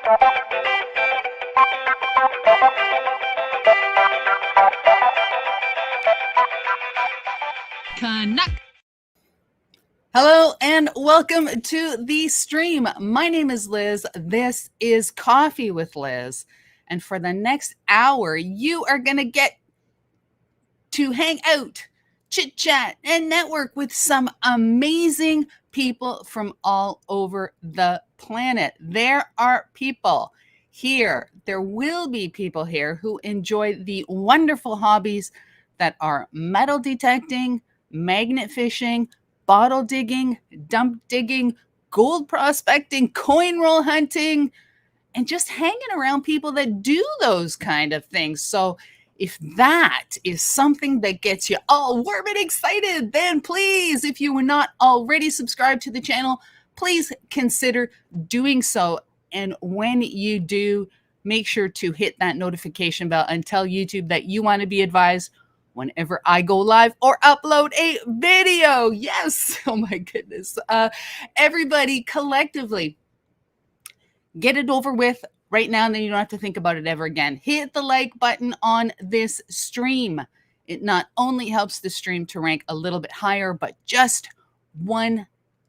Canuck. Hello and welcome to the stream. My name is Liz. This is Coffee with Liz. And for the next hour, you are going to get to hang out, chit chat, and network with some amazing people from all over the planet. There are people here. There will be people here who enjoy the wonderful hobbies that are metal detecting, magnet fishing, bottle digging, dump digging, gold prospecting, coin roll hunting, and just hanging around people that do those kind of things. So if that is something that gets you all warm and excited, then please, if you were not already subscribed to the channel, please consider doing so. And when you do, make sure to hit that notification bell and tell YouTube that you want to be advised whenever I go live or upload a video. Yes. Oh my goodness. Everybody collectively, get it over with right now, and then you don't have to think about it ever again. Hit the like button on this stream. It not only helps the stream to rank a little bit higher, but just one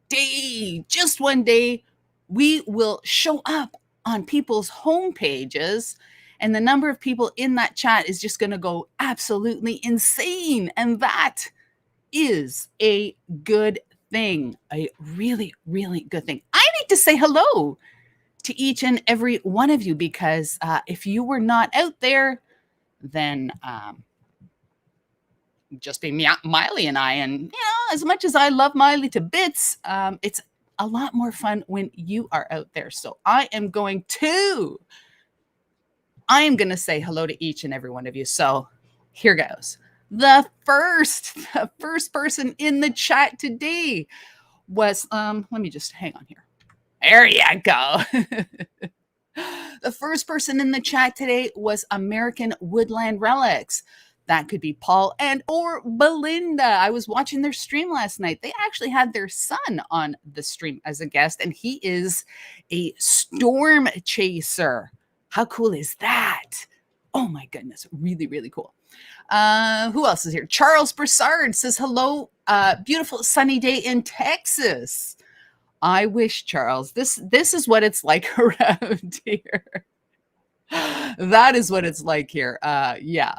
day, we will show up on people's home pages, and the number of people in that chat is just going to go absolutely insane. And that is a good thing, a really, really good thing. I need to say hello to each and every one of you, because if you were not out there, then just be Miley and I. And you know, as much as I love Miley to bits, it's a lot more fun when you are out there. So I am going to say hello to each and every one of you. So here goes. The first person in the chat today was let me just hang on here. There you go. The first person in the chat today was American Woodland Relics. That could be Paul and or Belinda. I was watching their stream last night. They actually had their son on the stream as a guest, and he is a storm chaser. How cool is that? Oh my goodness. Really, really cool. Who else is here? Charles Broussard says, hello, beautiful sunny day in Texas. I wish, Charles, this is what it's like around here. That is what it's like here. Yeah,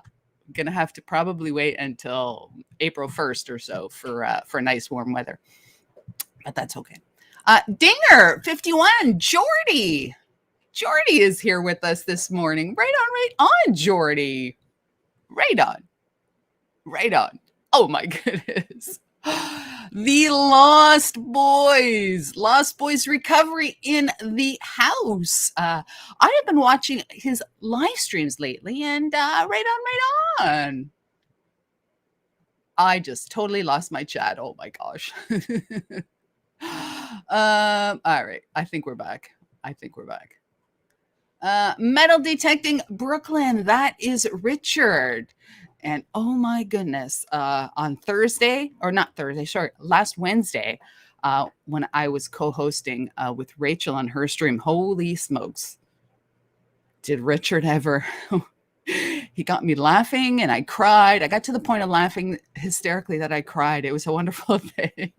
I'm gonna have to probably wait until April 1st or so for nice warm weather, but that's okay. Dinger 51, Jordy is here with us this morning. Right on, Jordy. Right on. Oh my goodness. The Lost Boys recovery in the house. I have been watching his live streams lately, and right on. I just totally lost my chat. Oh my gosh. All right. I think we're back. Metal detecting Brooklyn. That is Richard. And oh my goodness, on last Wednesday, when I was co-hosting with Rachel on her stream, holy smokes, did Richard ever? He got me laughing and I cried. I got to the point of laughing hysterically that I cried. It was a wonderful thing.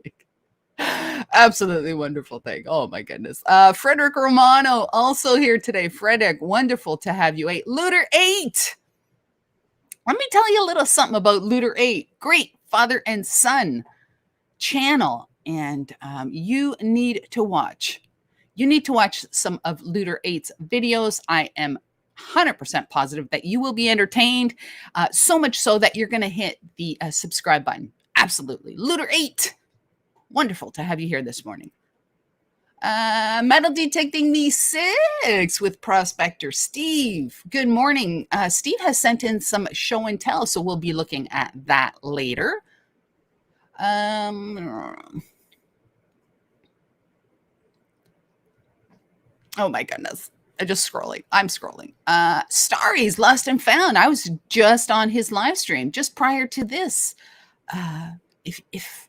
Absolutely wonderful thing. Oh my goodness. Frederick Romano also here today. Frederick, wonderful to have you. Looter 8. Let me tell you a little something about Looter 8. Great father and son channel. And you need to watch some of Looter 8's videos. I am 100% positive that you will be entertained. So much so that you're going to hit the subscribe button. Absolutely. Looter 8. Wonderful to have you here this morning. Metal detecting me 6 with Prospector Steve. Good morning. Steve has sent in some show and tell, so we'll be looking at that later. Oh my goodness. I'm scrolling. Starry's Lost and Found. I was just on his live stream just prior to this. If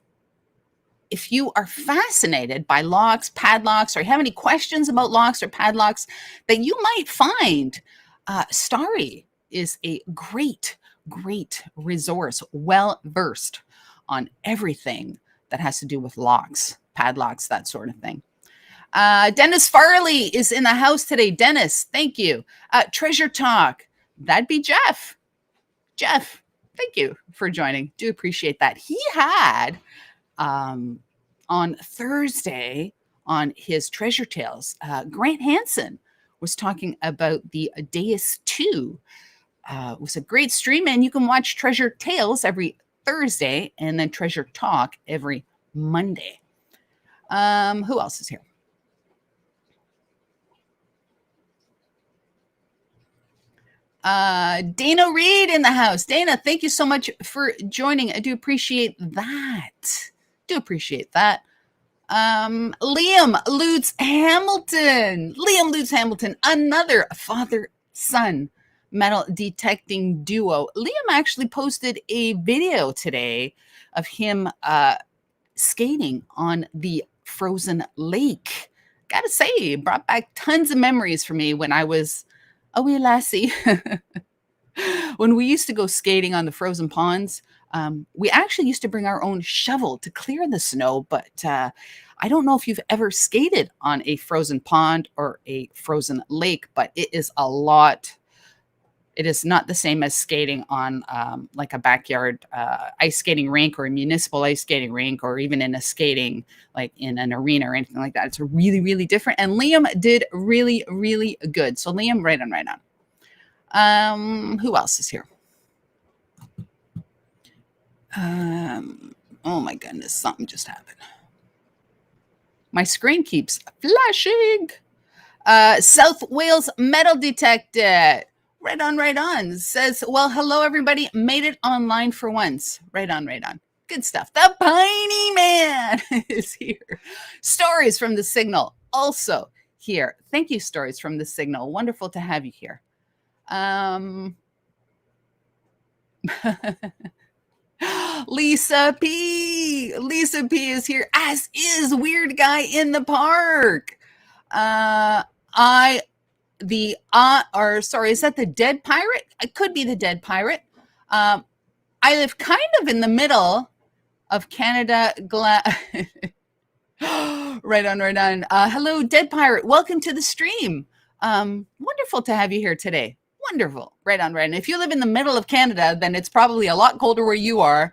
if you are fascinated by locks, padlocks, or have any questions about locks or padlocks that you might find, Starry is a great, great resource, well versed on everything that has to do with locks, padlocks, that sort of thing. Dennis Farley is in the house today. Dennis, thank you. Treasure Talk, that'd be Jeff. Jeff, thank you for joining. Do appreciate that. He had on Thursday on his Treasure Tales, Grant Hansen was talking about the Deus 2. It was a great stream, and you can watch Treasure Tales every Thursday and then Treasure Talk every Monday. Who else is here? Dana Reed in the house. Dana, thank you so much for joining. I do appreciate that. Liam Lutz Hamilton. Liam Lutz Hamilton, another father-son metal detecting duo. Liam actually posted a video today of him skating on the frozen lake. Gotta say, it brought back tons of memories for me when I was a wee lassie. When we used to go skating on the frozen ponds, we actually used to bring our own shovel to clear the snow, but I don't know if you've ever skated on a frozen pond or a frozen lake, but it is a lot. It is not the same as skating on like a backyard ice skating rink or a municipal ice skating rink, or even in a skating, like in an arena or anything like that. It's really, really different. And Liam did really, really good. So Liam, right on, right on. Who else is here? Oh my goodness, something just happened. My screen keeps flashing. South Wales Metal Detected. Right on, right on. Says, well, hello, everybody. Made it online for once. Right on, right on. Good stuff. The Piney Man is here. Stories from the Signal also here. Thank you, Stories from the Signal. Wonderful to have you here. Lisa P. Lisa P is here, as is Weird Guy in the Park. Is that the Dead Pirate? It could be the Dead Pirate. I live kind of in the middle of Canada. Right on, right on. Hello, Dead Pirate. Welcome to the stream. Wonderful to have you here today. Wonderful. Right on, right on. If you live in the middle of Canada, then it's probably a lot colder where you are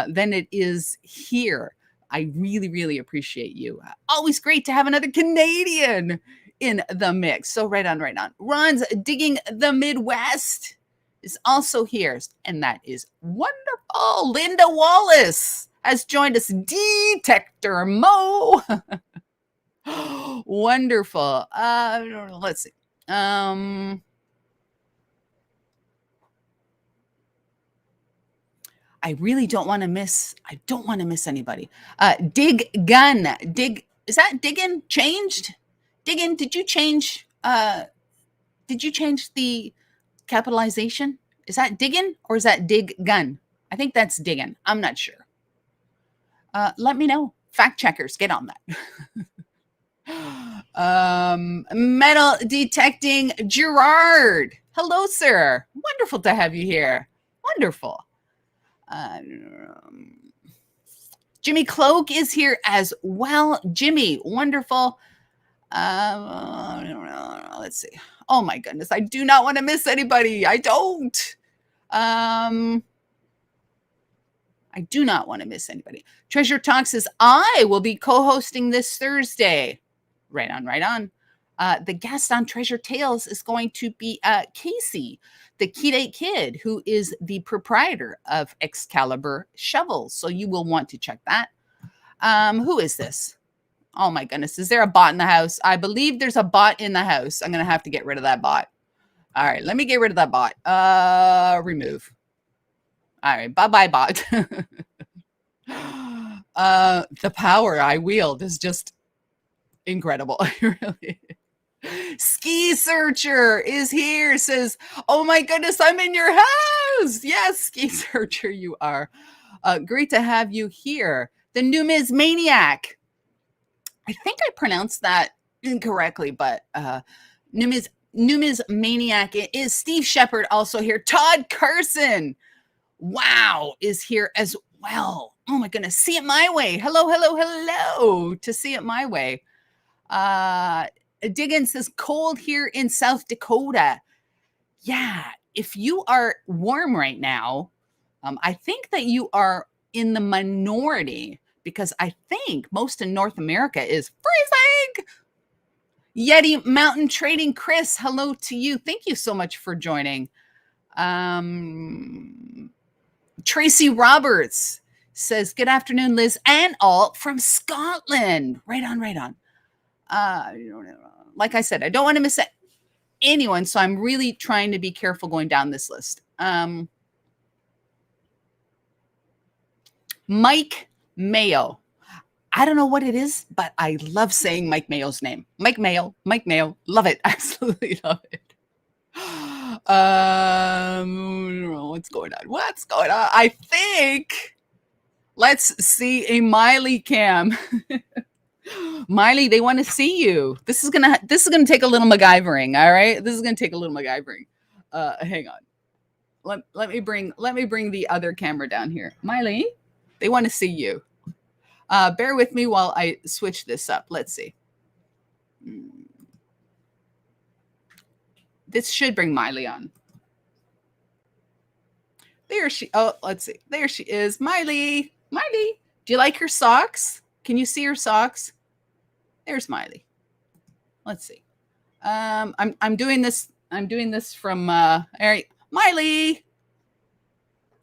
than it is here. I really, really appreciate you. Always great to have another Canadian in the mix. So right on, right on. Ron's Digging the Midwest is also here, and that is wonderful. Linda Wallace has joined us. Detector Mo. Wonderful. Let's see. I really don't want to miss. I don't want to miss anybody. Dig Gun. Dig. Is that Diggin changed? Diggin, did you change? Did you change the capitalization? Is that Diggin or is that Dig Gun? I think that's Diggin. I'm not sure. Let me know. Fact checkers, get on that. Metal Detecting Gerard. Hello, sir. Wonderful to have you here. Wonderful. Jimmy Cloak is here as well. Jimmy, wonderful. Let's see. Oh my goodness, I do not want to miss anybody. I don't. I do not want to miss anybody. Treasure Talk says, I will be co-hosting this Thursday. Right on, right on. The guest on Treasure Tales is going to be Casey, the Kedate Kid, who is the proprietor of Excalibur Shovels. So you will want to check that. Who is this? Oh my goodness. Is there a bot in the house? I believe there's a bot in the house. I'm going to have to get rid of that bot. All right. Let me get rid of that bot. Remove. All right. Bye-bye, bot. The power I wield is just incredible. Really. Ski Searcher is here. Says, oh my goodness, I'm in your house. Yes, Ski Searcher, you are. Great to have you here. the numismaniac. I think I pronounced that incorrectly, but numismaniac is Steve Shepard also here. Todd Carson, wow, is here as well. Oh my goodness, see it my way. Hello, hello, hello to see it my way. Diggins says cold here in South Dakota. Yeah, if you are warm right now, I think that you are in the minority because I think most of North America is freezing. Yeti Mountain Trading Chris, hello to you. Thank you so much for joining. Tracy Roberts says, good afternoon, Liz and all from Scotland. Right on, right on. Like I said, I don't want to miss anyone, so I'm really trying to be careful going down this list. Mike Mayo. I don't know what it is, but I love saying Mike Mayo's name. Mike Mayo, love it. Absolutely love it. What's going on? I think, let's see a Miley cam. Miley, they want to see you. This is gonna take a little MacGyvering. All right, this is gonna take a little MacGyvering. Hang on. Let me bring the other camera down here. Miley, they want to see you. Bear with me while I switch this up. Let's see. This should bring Miley on. There she. Oh, let's see. There she is. Miley. Miley, do you like her socks? Can you see her socks? There's Miley. Let's see. I'm doing this. I'm doing this from all right. Miley.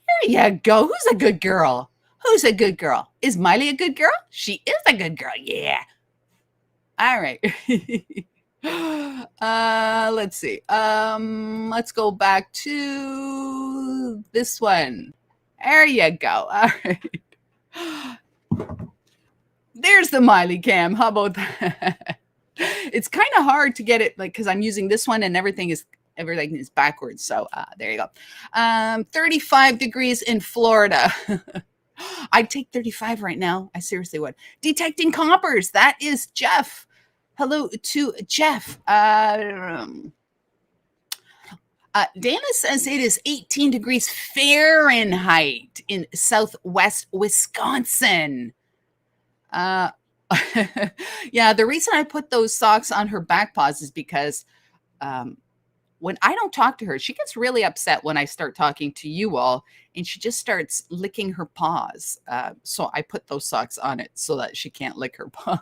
There you go. Who's a good girl? Who's a good girl? Is Miley a good girl? She is a good girl. Yeah. All right. Let's see. Let's go back to this one. There you go. All right. There's the Miley cam. How about that? It's kind of hard to get it, like, because I'm using this one and everything is backwards. So there you go. 35 degrees in Florida. I'd take 35 right now. I seriously would. Detecting Coppers. That is Jeff. Hello to Jeff. Dana says it is 18 degrees Fahrenheit in southwest Wisconsin. Yeah, the reason I put those socks on her back paws is because when I don't talk to her, she gets really upset when I start talking to you all, and she just starts licking her paws. So I put those socks on it so that she can't lick her paws.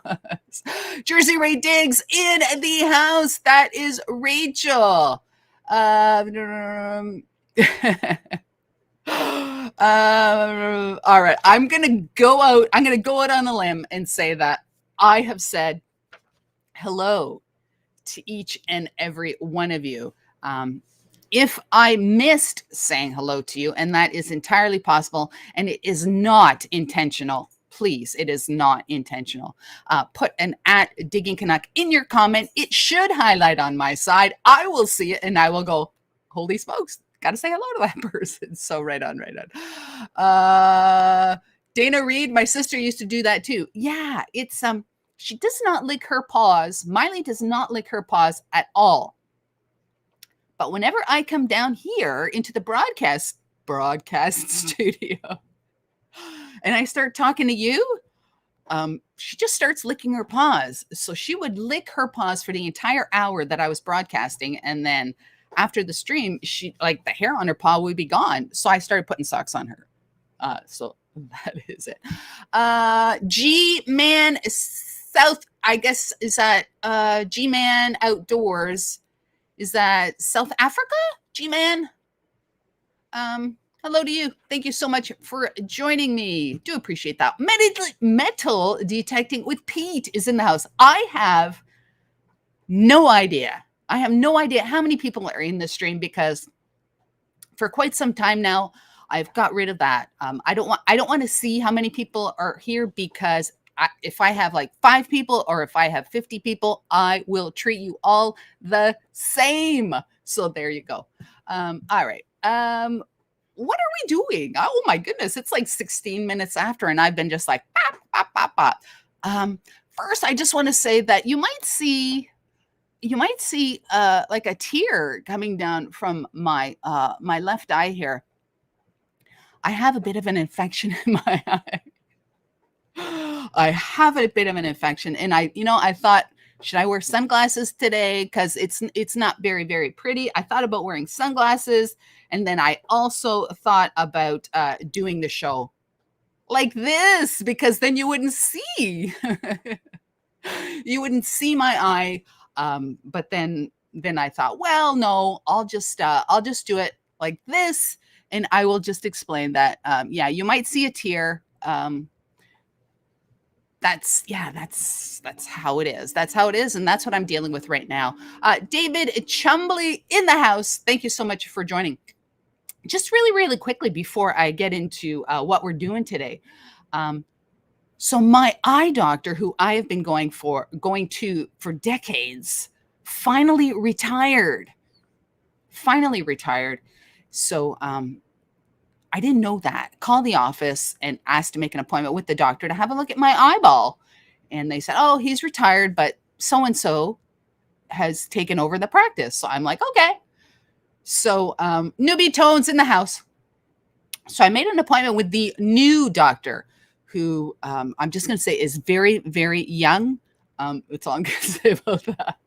Jersey Ray Diggs in the house. That is Rachel. All right. I'm going to go out on a limb and say that I have said hello to each and every one of you. If I missed saying hello to you, and that is entirely possible, and it is not intentional, please, it is not intentional. Put an @Digging Canuck in your comment. It should highlight on my side. I will see it and I will go, holy smokes, got to say hello to that person. So right on. Dana Reed, my sister used to do that too. Yeah, it's she does not lick her paws. Miley does not lick her paws at all. But whenever I come down here into the broadcast studio and I start talking to you, she just starts licking her paws. So she would lick her paws for the entire hour that I was broadcasting. And then after the stream, she, like, the hair on her paw would be gone. So I started putting socks on her. So that is it. G-Man South, I guess, is that G-Man Outdoors. Is that South Africa? G-Man? Hello to you. Thank you so much for joining me. Do appreciate that. Metal Detecting with Pete is in the house. I have no idea. how many people are in this stream, because for quite some time now, I've got rid of that. I don't want to see how many people are here, because if I have like 5 people or if I have 50 people, I will treat you all the same. So there you go. All right. what are we doing? Oh my goodness, it's like 16 minutes after, and I've been just like, pop, pop, pop, pop. First, I just want to say that you might see like a tear coming down from my left eye here. I have a bit of an infection in my eye. I have a bit of an infection, and I thought, should I wear sunglasses today? Because it's not very, very pretty. I thought about wearing sunglasses, and then I also thought about doing the show like this, because then you wouldn't see. You wouldn't see my eye. But then I thought, well, no, I'll just do it like this, and I will just explain that. Yeah, you might see a tear. That's how it is. That's how it is, and that's what I'm dealing with right now. David Chumbly in the house. Thank you so much for joining. Just really, really quickly before I get into what we're doing today. So my eye doctor, who I have been going to for decades, finally retired. So I didn't know that. Called the office and asked to make an appointment with the doctor to have a look at my eyeball. And they said, oh, he's retired, but so-and-so has taken over the practice. So I'm like, okay. So newbie Tones in the house. So I made an appointment with the new doctor, who I'm just going to say is very, very young. That's all I'm going to say about that.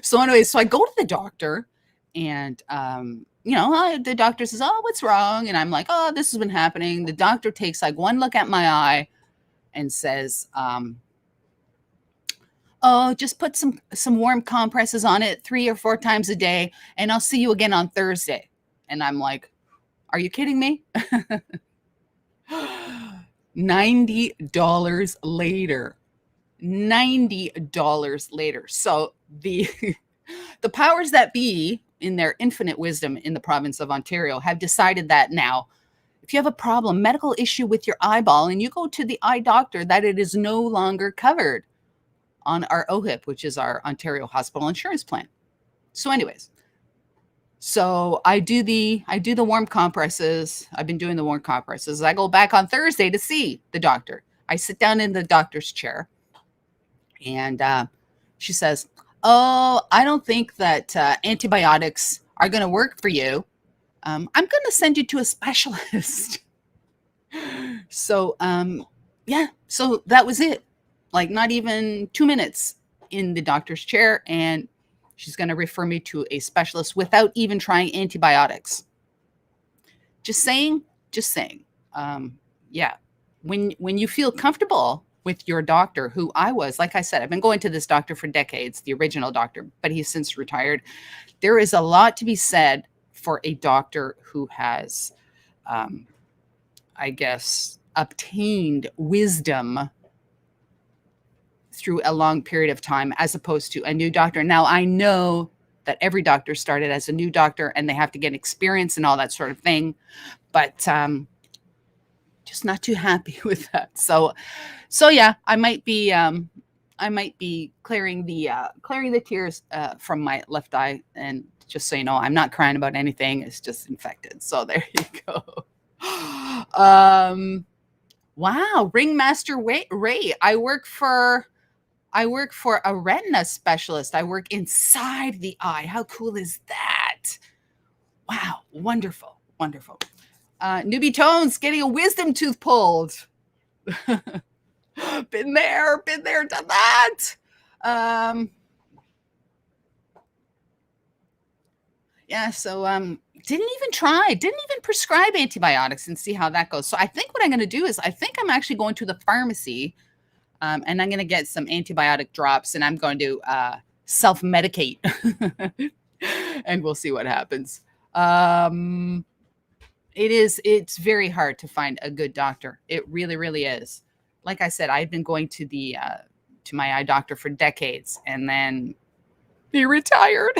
So anyway, so I go to the doctor, and the doctor says, oh, what's wrong? And I'm like, oh, this has been happening. The doctor takes like one look at my eye and says, oh, just put some warm compresses on it 3 or 4 times a day, and I'll see you again on Thursday. And I'm like, are you kidding me? $90 later. $90 later. So the powers that be, in their infinite wisdom in the province of Ontario, have decided that now, if you have a medical issue with your eyeball, and you go to the eye doctor, that it is no longer covered on our OHIP, which is our Ontario Hospital Insurance Plan. So anyways, so I do the warm compresses. I've been doing the warm compresses. I go back on Thursday to see the doctor. I sit down in the doctor's chair, and she says, oh, I don't think that antibiotics are going to work for you. I'm going to send you to a specialist. So, yeah, so that was it. Like not even 2 minutes in the doctor's chair, and she's going to refer me to a specialist without even trying antibiotics. Just saying. Yeah. When you feel comfortable with your doctor, who I was, like I said, I've been going to this doctor for decades, the original doctor, but he's since retired. There is a lot to be said for a doctor who has, I guess, obtained wisdom through a long period of time, as opposed to a new doctor. Now, I know that every doctor started as a new doctor, and they have to get experience and all that sort of thing, but just not too happy with that. So yeah, I might be clearing the tears from my left eye. And just so you know, I'm not crying about anything. It's just infected. So there you go. Wow, Ringmaster Ray. I work for a retina specialist. I work inside the eye. How cool is that? Wow, wonderful. Newbie Tones getting a wisdom tooth pulled. Been there, done that. Yeah, so didn't even prescribe antibiotics and see how that goes. So I think what I'm going to do is I'm actually going to the pharmacy, and I'm going to get some antibiotic drops, and I'm going to self-medicate, and we'll see what happens. It's very hard to find a good doctor. It really, really is. Like I said, I've been going to to my eye doctor for decades, and then he retired.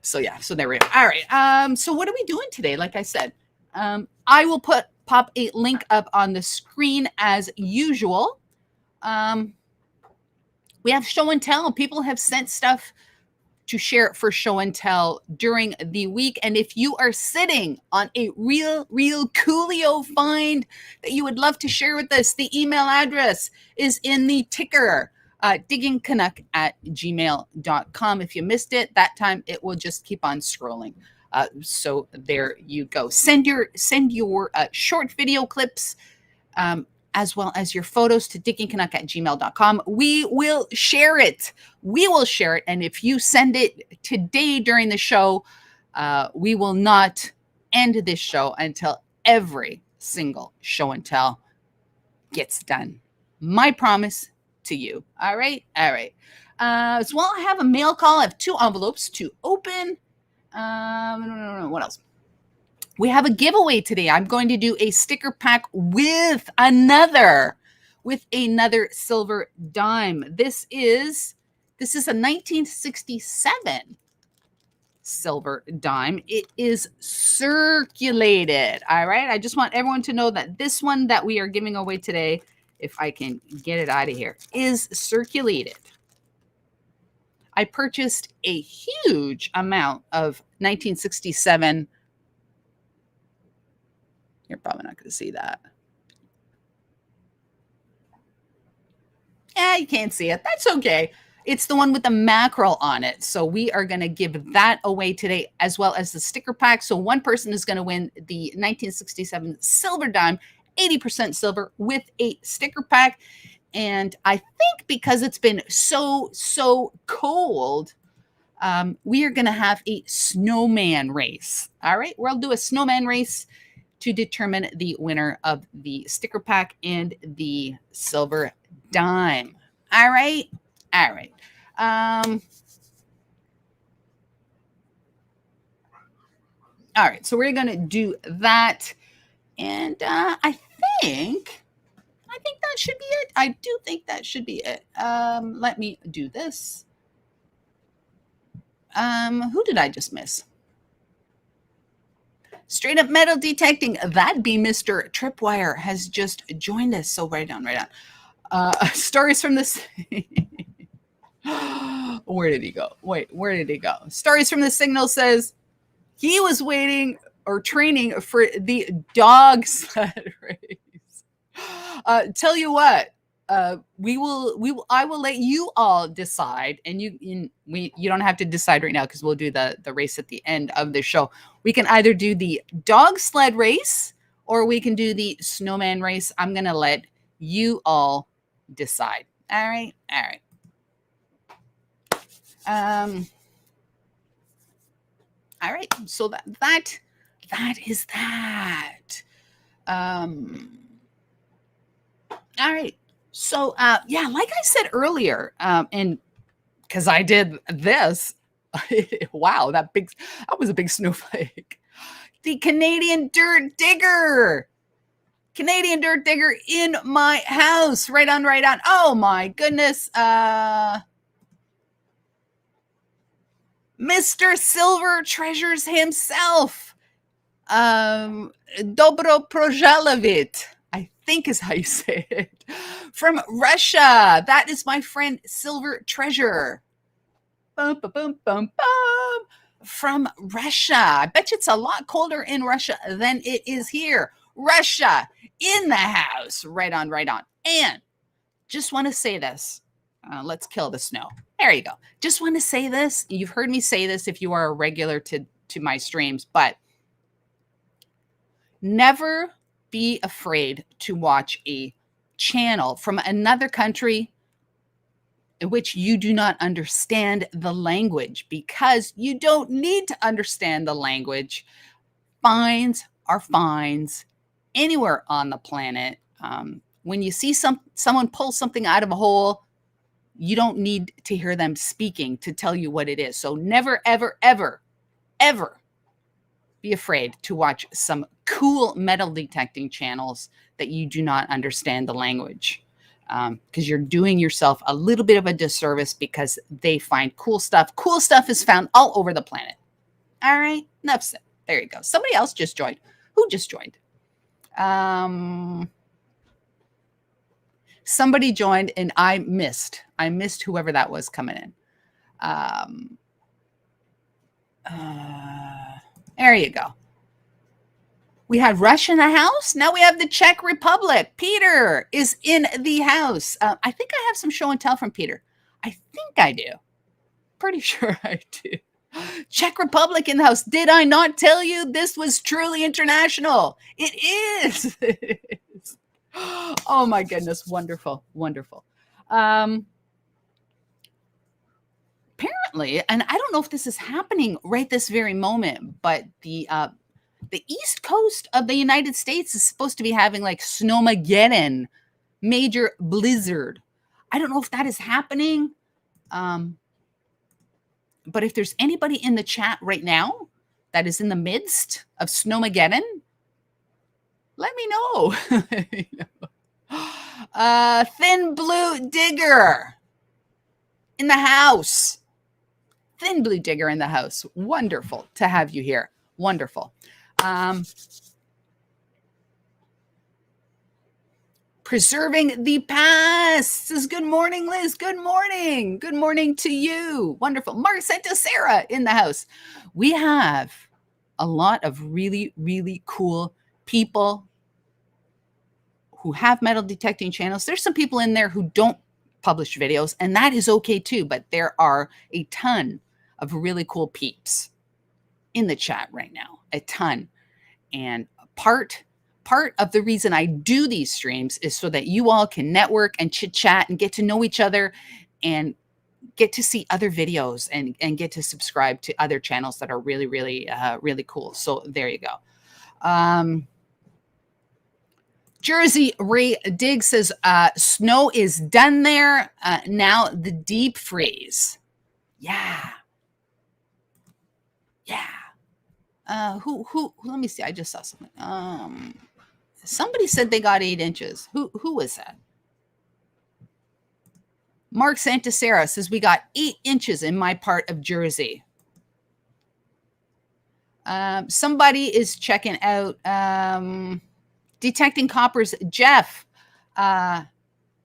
So yeah, so there we go. All right. So what are we doing today? Like I said, I will pop a link up on the screen as usual. We have show and tell. People have sent stuff to share it for show and tell during the week. And if you are sitting on a real coolio find that you would love to share with us, the email address is in the ticker, diggingcanuck@gmail.com. If you missed it that time, it will just keep on scrolling. So there you go. Send your short video clips, as well as your photos to diggingcanuck@gmail.com. We will share it. And if you send it today during the show, we will not end this show until every single show and tell gets done. My promise to you. All right. As well, I have a mail call. I have 2 envelopes to open. What else? We have a giveaway today. I'm going to do a sticker pack with another silver dime. This is a 1967 silver dime. It is circulated. All right. I just want everyone to know that this one that we are giving away today, if I can get it out of here, is circulated. I purchased a huge amount of 1967. You're probably not going to see that. Yeah, you can't see it. That's okay. It's the one with the mackerel on it. So we are going to give that away today, as well as the sticker pack. So one person is going to win the 1967 silver dime, 80% silver, with a sticker pack. And I think because it's been so cold, we are going to have a snowman race. All right, we'll do a snowman race to determine the winner of the sticker pack and the silver dime. All right. All right. So we're going to do that. And I think that should be it. I do think that should be it. Let me do this. Who did I just miss? Straight up metal detecting. That be Mr. Tripwire has just joined us. So right on. Stories from this. Where did he go? Where did he go? Stories from the Signal says he was waiting or training for the dog sled race. Tell you what, I will let you all decide, and you don't have to decide right now because we'll do the race at the end of the show. We can either do the dog sled race or we can do the snowman race. I'm going to let you all decide. All right. All right. So that is that. All right. So, yeah, like I said earlier, and because I did this, wow, that was a big snowflake. The Canadian dirt digger in my house. Right on. Oh my goodness. Mr. Silver Treasures himself. Dobro Projalevit, I think is how you say it. From Russia. That is my friend Silver Treasure. Bum, bum, bum, bum, bum. From Russia. I bet you it's a lot colder in Russia than it is here. Russia in the house. Right on. And just want to say this. Let's kill the snow. There you go. Just want to say this. You've heard me say this if you are a regular to my streams, but never be afraid to watch a channel from another country in which you do not understand the language, because you don't need to understand the language. Fines are fines anywhere on the planet. When you see someone pull something out of a hole, you don't need to hear them speaking to tell you what it is. So never, ever, ever, ever be afraid to watch some cool metal detecting channels that you do not understand the language, because you're doing yourself a little bit of a disservice, because they find cool stuff. Cool stuff is found all over the planet. All right, enough said. There you go. Somebody else just joined. Who just joined? Somebody joined and I missed whoever that was coming in. There you go. We had Russia in the house. Now we have the Czech Republic. Peter is in the house. I think I have some show and tell from Peter. I think I do. Pretty sure I do. Czech Republic in the house. Did I not tell you this was truly international? It is. It is. Oh my goodness. Wonderful. Wonderful. Apparently, and I don't know if this is happening right this very moment, but the east coast of the United States is supposed to be having like snowmageddon, major blizzard. I don't know if that is happening. But if there's anybody in the chat right now that is in the midst of snowmageddon, let me know. Thin Blue Digger in the house. Thin Blue Digger in the house. Wonderful to have you here. Wonderful. Preserving the past says, good morning, Liz. Good morning. Good morning to you. Wonderful. Mark Santa Sarah in the house. We have a lot of really, really cool people who have metal detecting channels. There's some people in there who don't publish videos, and that is okay too. But there are a ton of really cool peeps in the chat right now. A ton. And part of the reason I do these streams is so that you all can network and chit chat and get to know each other and get to see other videos and get to subscribe to other channels that are really, really, really cool. So there you go. Jersey Ray Diggs says, snow is done there. Now the deep freeze. Yeah. Yeah. Who, let me see. I just saw something. Somebody said they got 8 inches. Who was that? Mark Santasera says we got 8 inches in my part of Jersey. Somebody is checking out Detecting Coppers. Jeff,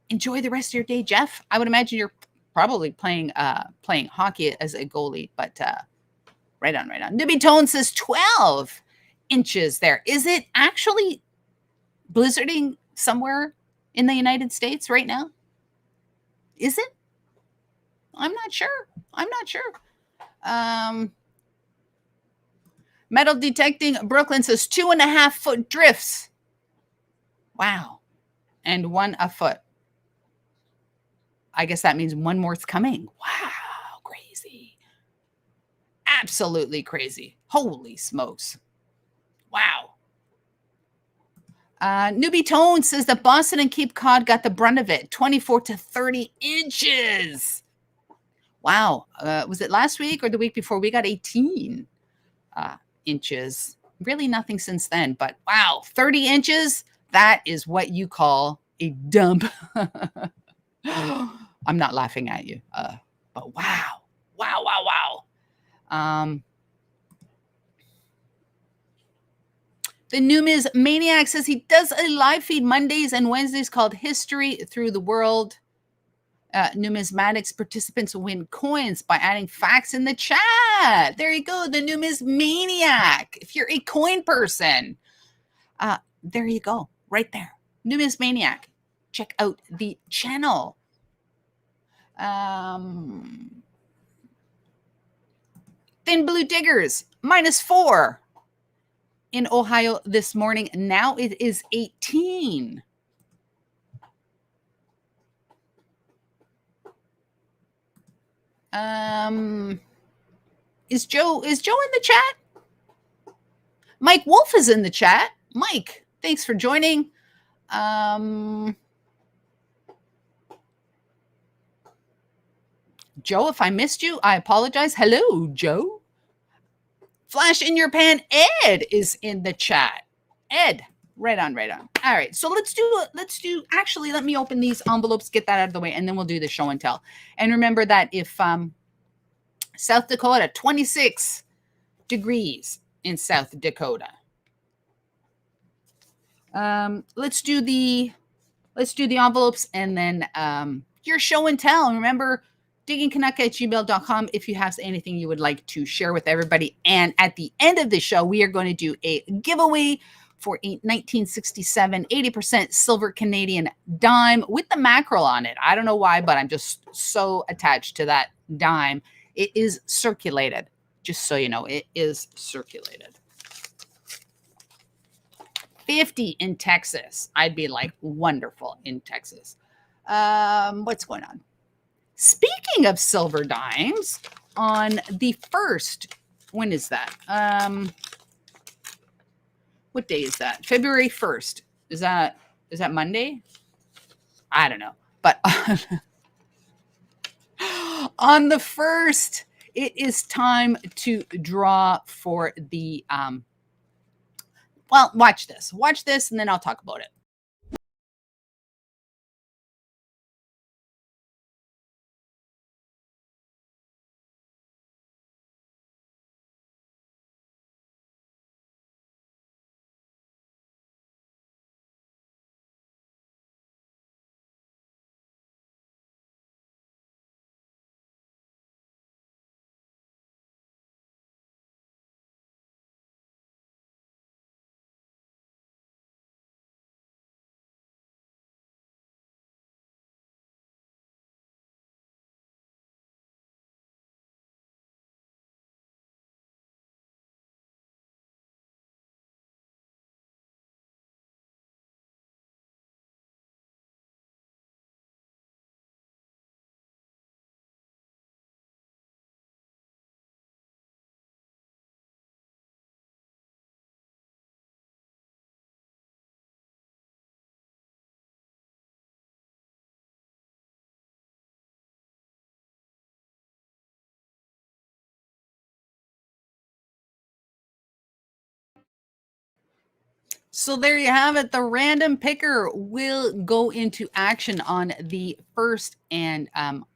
enjoy the rest of your day, Jeff. I would imagine you're probably playing hockey as a goalie, but right on. Nibby Tone says 12 inches there. Is it actually blizzarding somewhere in the United States right now? Is it? I'm not sure. Metal Detecting Brooklyn says 2.5 foot drifts. Wow. And 1 a foot. I guess that means 1 more's coming. Wow. Crazy. Absolutely crazy. Holy smokes. Wow. Newbie Tone says that Boston and Cape Cod got the brunt of it. 24 to 30 inches. Wow. Was it last week or the week before? We got 18 inches. Really nothing since then. But wow, 30 inches. That is what you call a dump. I'm not laughing at you. But wow. The Numiz Maniac says he does a live feed Mondays and Wednesdays called History Through the World. Numismatics participants win coins by adding facts in the chat. There you go, the Numiz Maniac. If you're a coin person, there you go, right there. Numiz Maniac. Check out the channel. Thin Blue Diggers, -4. In Ohio this morning. Now it is 18. Is Joe in the chat? Mike Wolf is in the chat. Mike, thanks for joining. Joe, if I missed you, I apologize. Hello, Joe. Flash in your pan. Ed is in the chat. Ed, right on. All right, so let's do. Actually, let me open these envelopes, get that out of the way, and then we'll do the show and tell. And remember that if South Dakota, 26 degrees in South Dakota. Let's do the envelopes and then your show and tell. And remember, diggingcanuck@gmail.com if you have anything you would like to share with everybody. And at the end of the show, we are going to do a giveaway for a 1967 80% silver Canadian dime with the mackerel on it. I don't know why, but I'm just so attached to that dime. It is circulated, just so you know, it is circulated. 50 in Texas. I'd be like, wonderful in Texas. What's going on? Speaking of silver dimes, on the 1st, when is that? What day is that? February 1st. Is that Monday? I don't know. But on the 1st, it is time to draw for the well, watch this. Watch this, and then I'll talk about it. So there you have it. The random picker will go into action on the 1st, and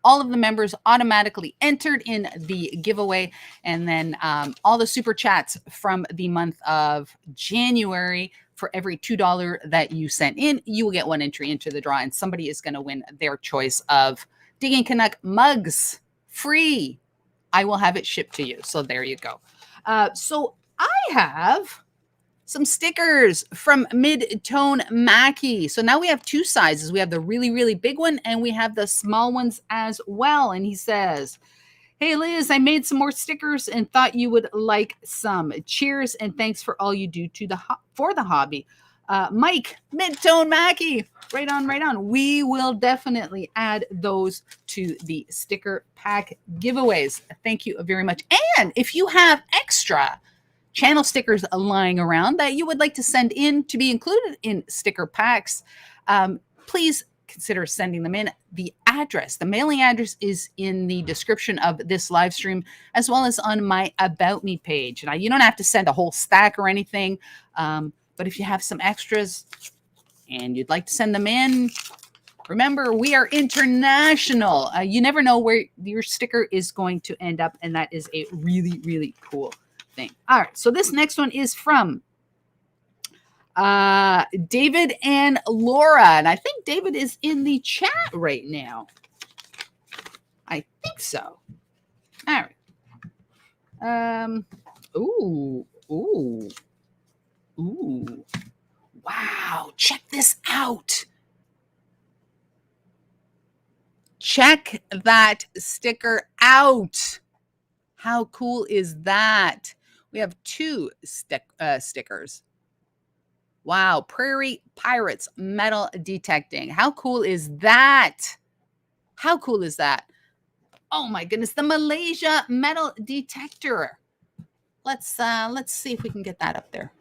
all of the members automatically entered in the giveaway. And then all the super chats from the month of January, for every $2 that you sent in, you will get one entry into the draw, and somebody is going to win their choice of Digging Canuck mugs free. I will have it shipped to you. So there you go. So I have some stickers from Mid-Tone Mackie. So now we have 2 sizes. We have the really, really big one, and we have the small ones as well. And he says, "Hey, Liz, I made some more stickers and thought you would like some. Cheers, and thanks for all you do for the hobby." Mike, Mid-Tone Mackie, right on, right on. We will definitely add those to the sticker pack giveaways. Thank you very much. And if you have extra channel stickers lying around that you would like to send in to be included in sticker packs, please consider sending them in. The address, the mailing address, is in the description of this live stream, as well as on my About Me page. Now, you don't have to send a whole stack or anything, but if you have some extras and you'd like to send them in, remember, we are international. You never know where your sticker is going to end up, and that is a really, really cool thing. All right, so this next one is from David and Laura, and I think David is in the chat right now. I think so. All right. Ooh. Wow, check this out. Check that sticker out. How cool is that? We have 2 stickers. Wow, Prairie Pirates metal detecting. How cool is that? How cool is that? Oh my goodness, the Malaysia metal detector. Let's see if we can get that up there.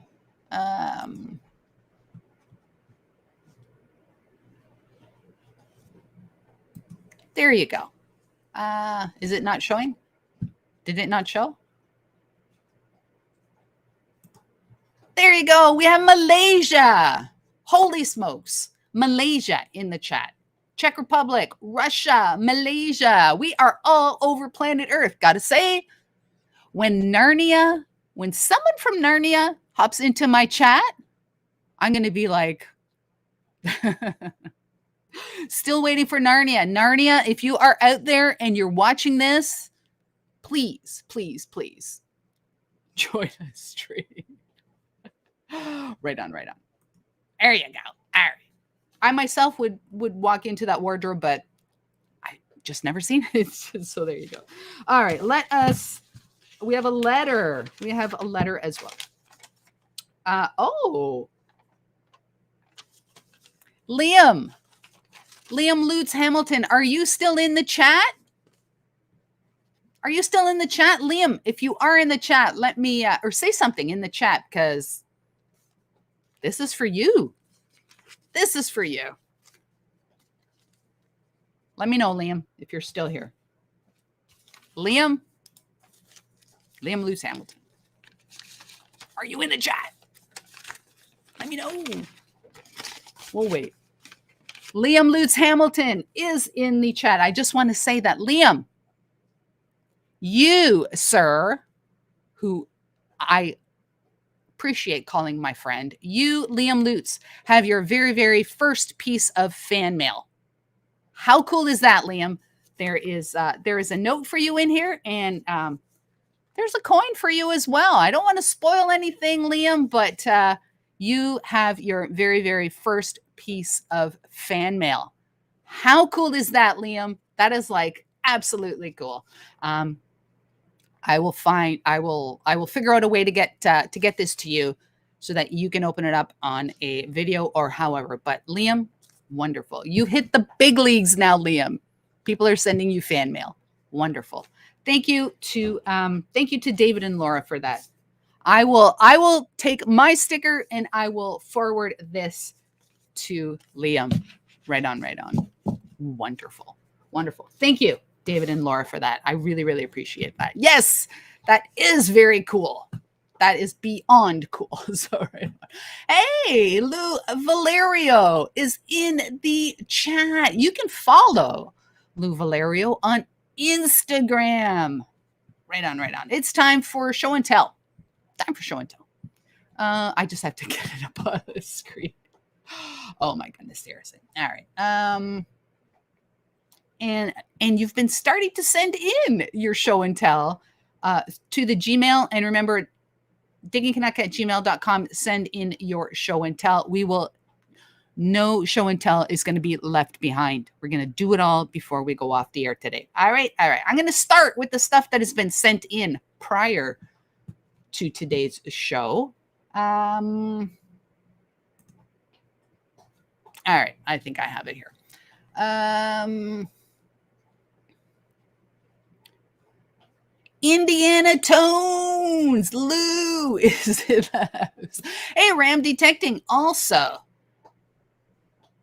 There you go. Is it not showing? Did it not show? There you go. We have Malaysia. Holy smokes. Malaysia in the chat. Czech Republic, Russia, Malaysia. We are all over planet Earth. Gotta say, when someone from Narnia hops into my chat, I'm going to be like, Still waiting for Narnia. Narnia, if you are out there and you're watching this, please, please, please join us stream. Right on, right on. There you go. All right. I myself would walk into that wardrobe, but I just never seen it. So there you go. All right. We have a letter. We have a letter as well. Liam Lutz Hamilton, are you still in the chat? Are you still in the chat? Liam, if you are in the chat, let me, or say something in the chat, because this is for you. This is for you. Let me know, Liam, if you're still here. Liam Lutz Hamilton, are you in the chat? Let me know. We'll wait. Liam Lutz Hamilton is in the chat. I just want to say that, Liam, you, sir, who I appreciate calling my friend, you, Liam Lutz, have your very, very first piece of fan mail. How cool is that, Liam? There is a note for you in here, and there's a coin for you as well. I don't want to spoil anything, Liam, but you have your very, very first piece of fan mail. How cool is that, Liam? That is like absolutely cool. I will figure out a way to get this to you so that you can open it up on a video or however. But Liam, wonderful. You hit the big leagues now, Liam. People are sending you fan mail. Wonderful. Thank you to David and Laura for that. I will take my sticker and I will forward this to Liam. Right on, right on. Wonderful. Wonderful. Thank you, David and Laura, for that. I really, really appreciate that. Yes, that is very cool. That is beyond cool. So, right on. Hey, Lou Valerio is in the chat. You can follow Lou Valerio on Instagram. Right on, right on. It's time for show and tell. Time for show and tell. I just have to get it up on the screen. Oh my goodness, seriously. All right. And you've been starting to send in your show and tell to the Gmail. And remember, diggingcanuck@gmail.com. Send in your show and tell. No show and tell is going to be left behind. We're going to do it all before we go off the air today. All right. All right. I'm going to start with the stuff that has been sent in prior to today's show. All right. I think I have it here. Indiana Tones. Lou is in the house. Hey, Ram Detecting also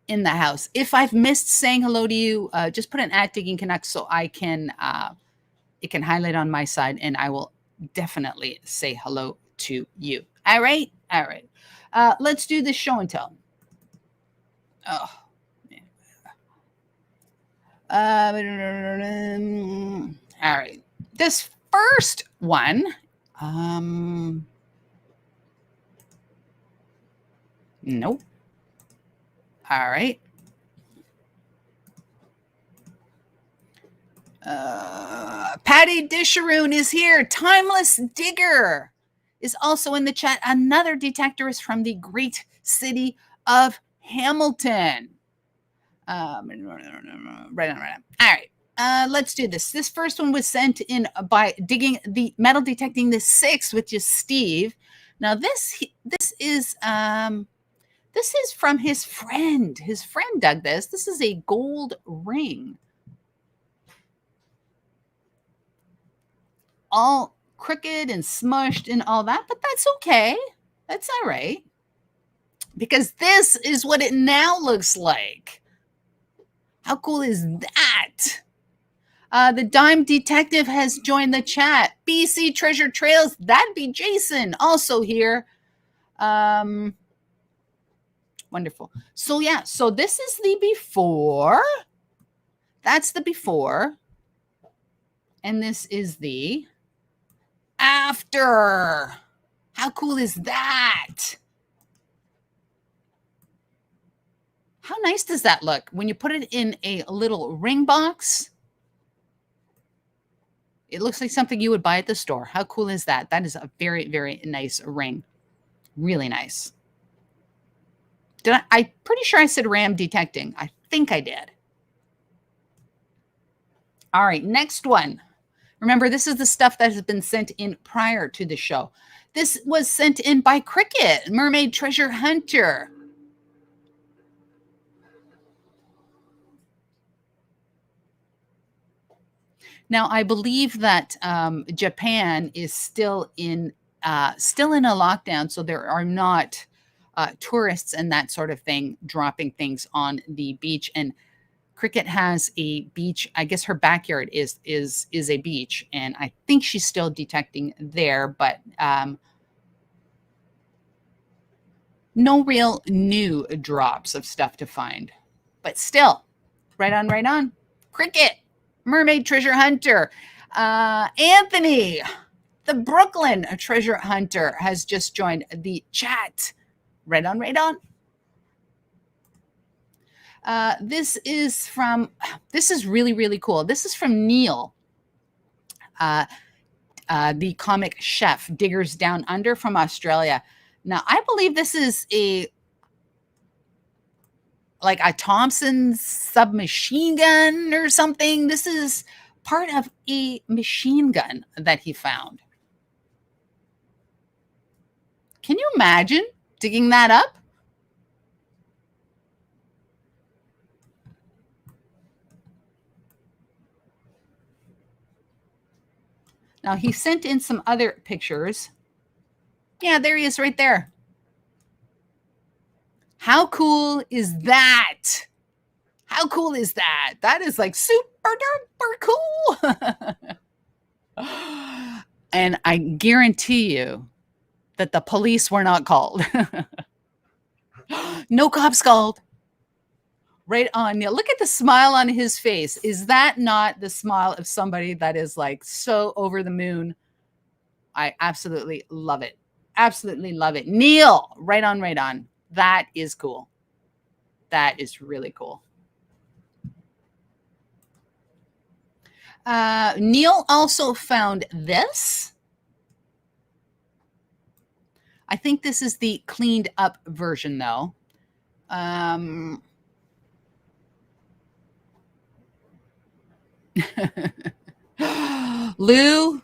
in the house. If I've missed saying hello to you, just put an @Digging Canuck so I can it can highlight on my side, and I will definitely say hello to you. All right, all right. Let's do this show and tell. Oh, man. All right. This first one, nope. All right. Patty Disharoon is here. Timeless Digger is also in the chat. Another detectorist from the great city of Hamilton. Right on, right on. All right. Let's do this. This first one was sent in by Digging the Metal Detecting the 6, which is Steve. Now this is from his friend. His friend dug this. This is a gold ring. All crooked and smushed and all that, but that's okay. That's all right. Because this is what it now looks like. How cool is that? The Dime Detective has joined the chat. BC Treasure Trails, that'd be Jason, also here. Wonderful. So yeah, so this is the before. That's the before. And this is the after. How cool is that? How nice does that look when you put it in a little ring box? It looks like something you would buy at the store. How cool is that? That is a very, very nice ring. Really nice. I'm pretty sure I said RAM detecting. I think I did. All right, next one. Remember, this is the stuff that has been sent in prior to the show. This was sent in by Cricket, Mermaid Treasure Hunter. Now, I believe that Japan is still in a lockdown, so there are not tourists and that sort of thing dropping things on the beach. And Cricket has a beach. I guess her backyard is a beach, and I think she's still detecting there, but no real new drops of stuff to find. But still, right on, right on. Cricket, Mermaid Treasure Hunter. Anthony, the Brooklyn Treasure Hunter, has just joined the chat. Right on, right on. This is really, really cool. This is from Neil, the comic chef, Diggers Down Under from Australia. Now, I believe this is like a Thompson submachine gun or something. This is part of a machine gun that he found. Can you imagine digging that up? Now, he sent in some other pictures. Yeah, there he is right there. How cool is that? How cool is that? That is like super duper cool. And I guarantee you that the police were not called. No cops called. Right on, Neil. Look at the smile on his face. Is that not the smile of somebody that is like so over the moon? I absolutely love it. Absolutely love it. Neil, right on, right on. That is cool. That is really cool. Neil also found this. I think this is the cleaned up version, though. Lou,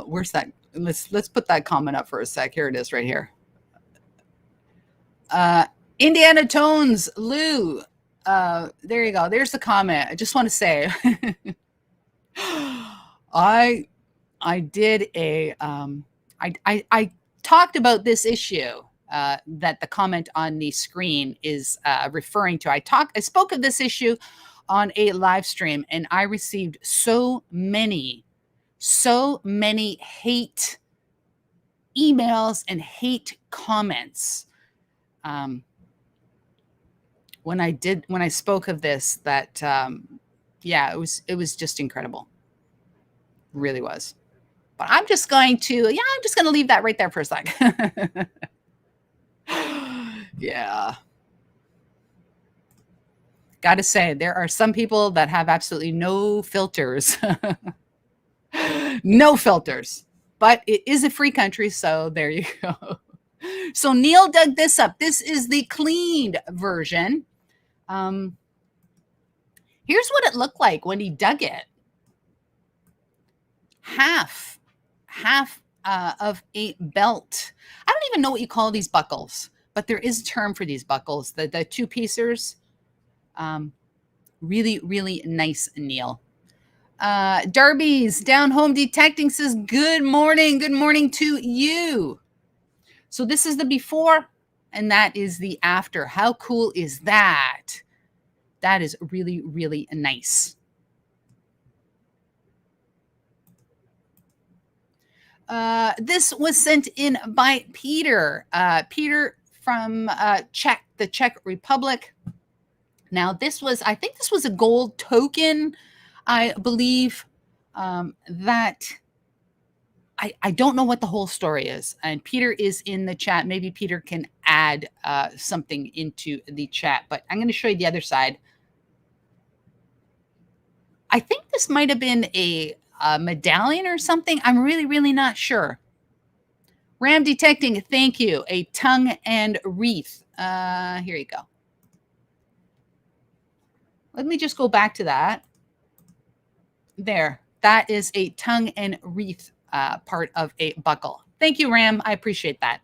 where's that? Let's put that comment up for a sec. Here it is, right here. Indiana Tones, Lou. There you go. There's the comment. I just want to say, I did a I talked about this issue that the comment on the screen is referring to. I spoke of this issue on a live stream, and I received so many hate emails and hate comments when I spoke of this, that yeah, it was just incredible. Really was. But I'm just going to leave that right there for a sec. Yeah. Got to say, there are some people that have absolutely no filters. No filters. But it is a free country, so there you go. So Neil dug this up. This is the cleaned version. Here's what it looked like when he dug it. Half of a belt. I don't even know what you call these buckles, but there is a term for these buckles. The two piecers. Really, really nice, Neil. Darby's Down Home Detecting says, good morning to you. So this is the before, and that is the after. How cool is that? That is really, really nice. This was sent in by Peter. Peter from the Czech Republic. Now, I think this was a gold token, I believe, that I don't know what the whole story is. And Peter is in the chat. Maybe Peter can add something into the chat, but I'm going to show you the other side. I think this might have been a medallion or something. I'm really, really not sure. Ram detecting, thank you. A tongue and wreath. Here you go. Let me just go back to that. There. That is a tongue and wreath part of a buckle. Thank you, Ram. I appreciate that.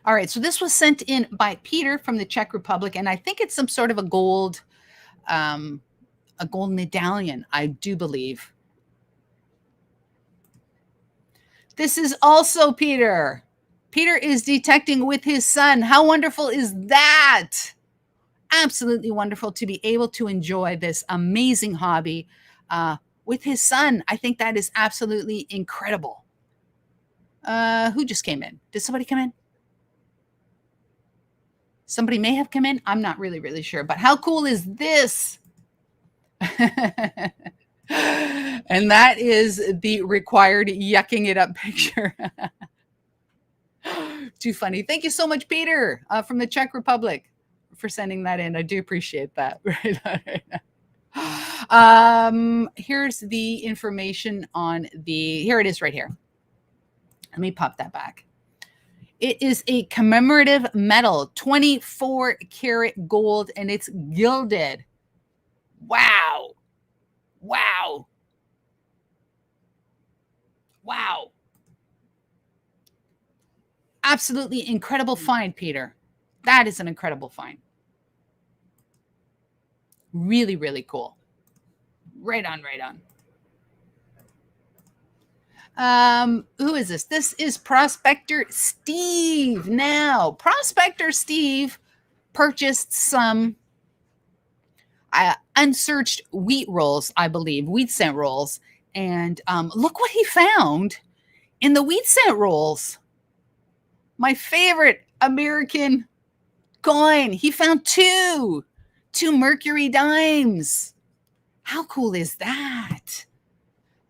All right, so this was sent in by Peter from the Czech Republic, and I think it's some sort of a gold medallion, I do believe. This is also Peter. Peter is detecting with his son. How wonderful is that? Absolutely wonderful to be able to enjoy this amazing hobby with his son. I think that is absolutely incredible. Who just came in? Did somebody come in? Somebody may have come in. I'm not really, really sure. But how cool is this? And that is the required yucking it up picture. Too funny. Thank you so much, Peter, from the Czech Republic, for sending that in. I do appreciate that. Here's the information on here it is right here. Let me pop that back. It is a commemorative medal, 24 karat gold, and it's gilded. Wow. Wow. Wow. Absolutely incredible find, Peter. That is an incredible find. Really, really cool. Right on, right on. Who is this? This is Prospector Steve. Now, Prospector Steve purchased some unsearched wheat rolls, I believe, wheat cent rolls. And look what he found in the wheat cent rolls. My favorite American coin. He found two Mercury dimes. How cool is that?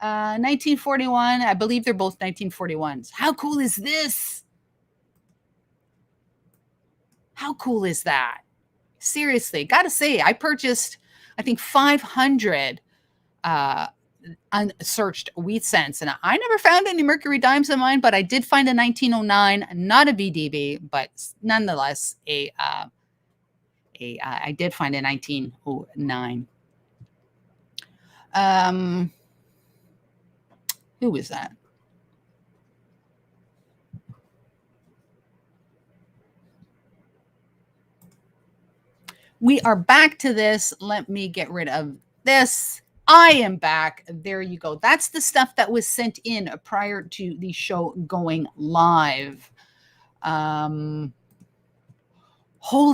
1941. I believe they're both 1941s. How cool is this? How cool is that? Seriously, gotta say, I purchased, I think, 500 unsearched wheat cents, and I never found any Mercury dimes in mine, but I did find a 1909, not a BDB, but nonetheless I did find a 1909. Who is that? We are back to this. Let me get rid of this. I am back. There you go. That's the stuff that was sent in prior to the show going live. Holy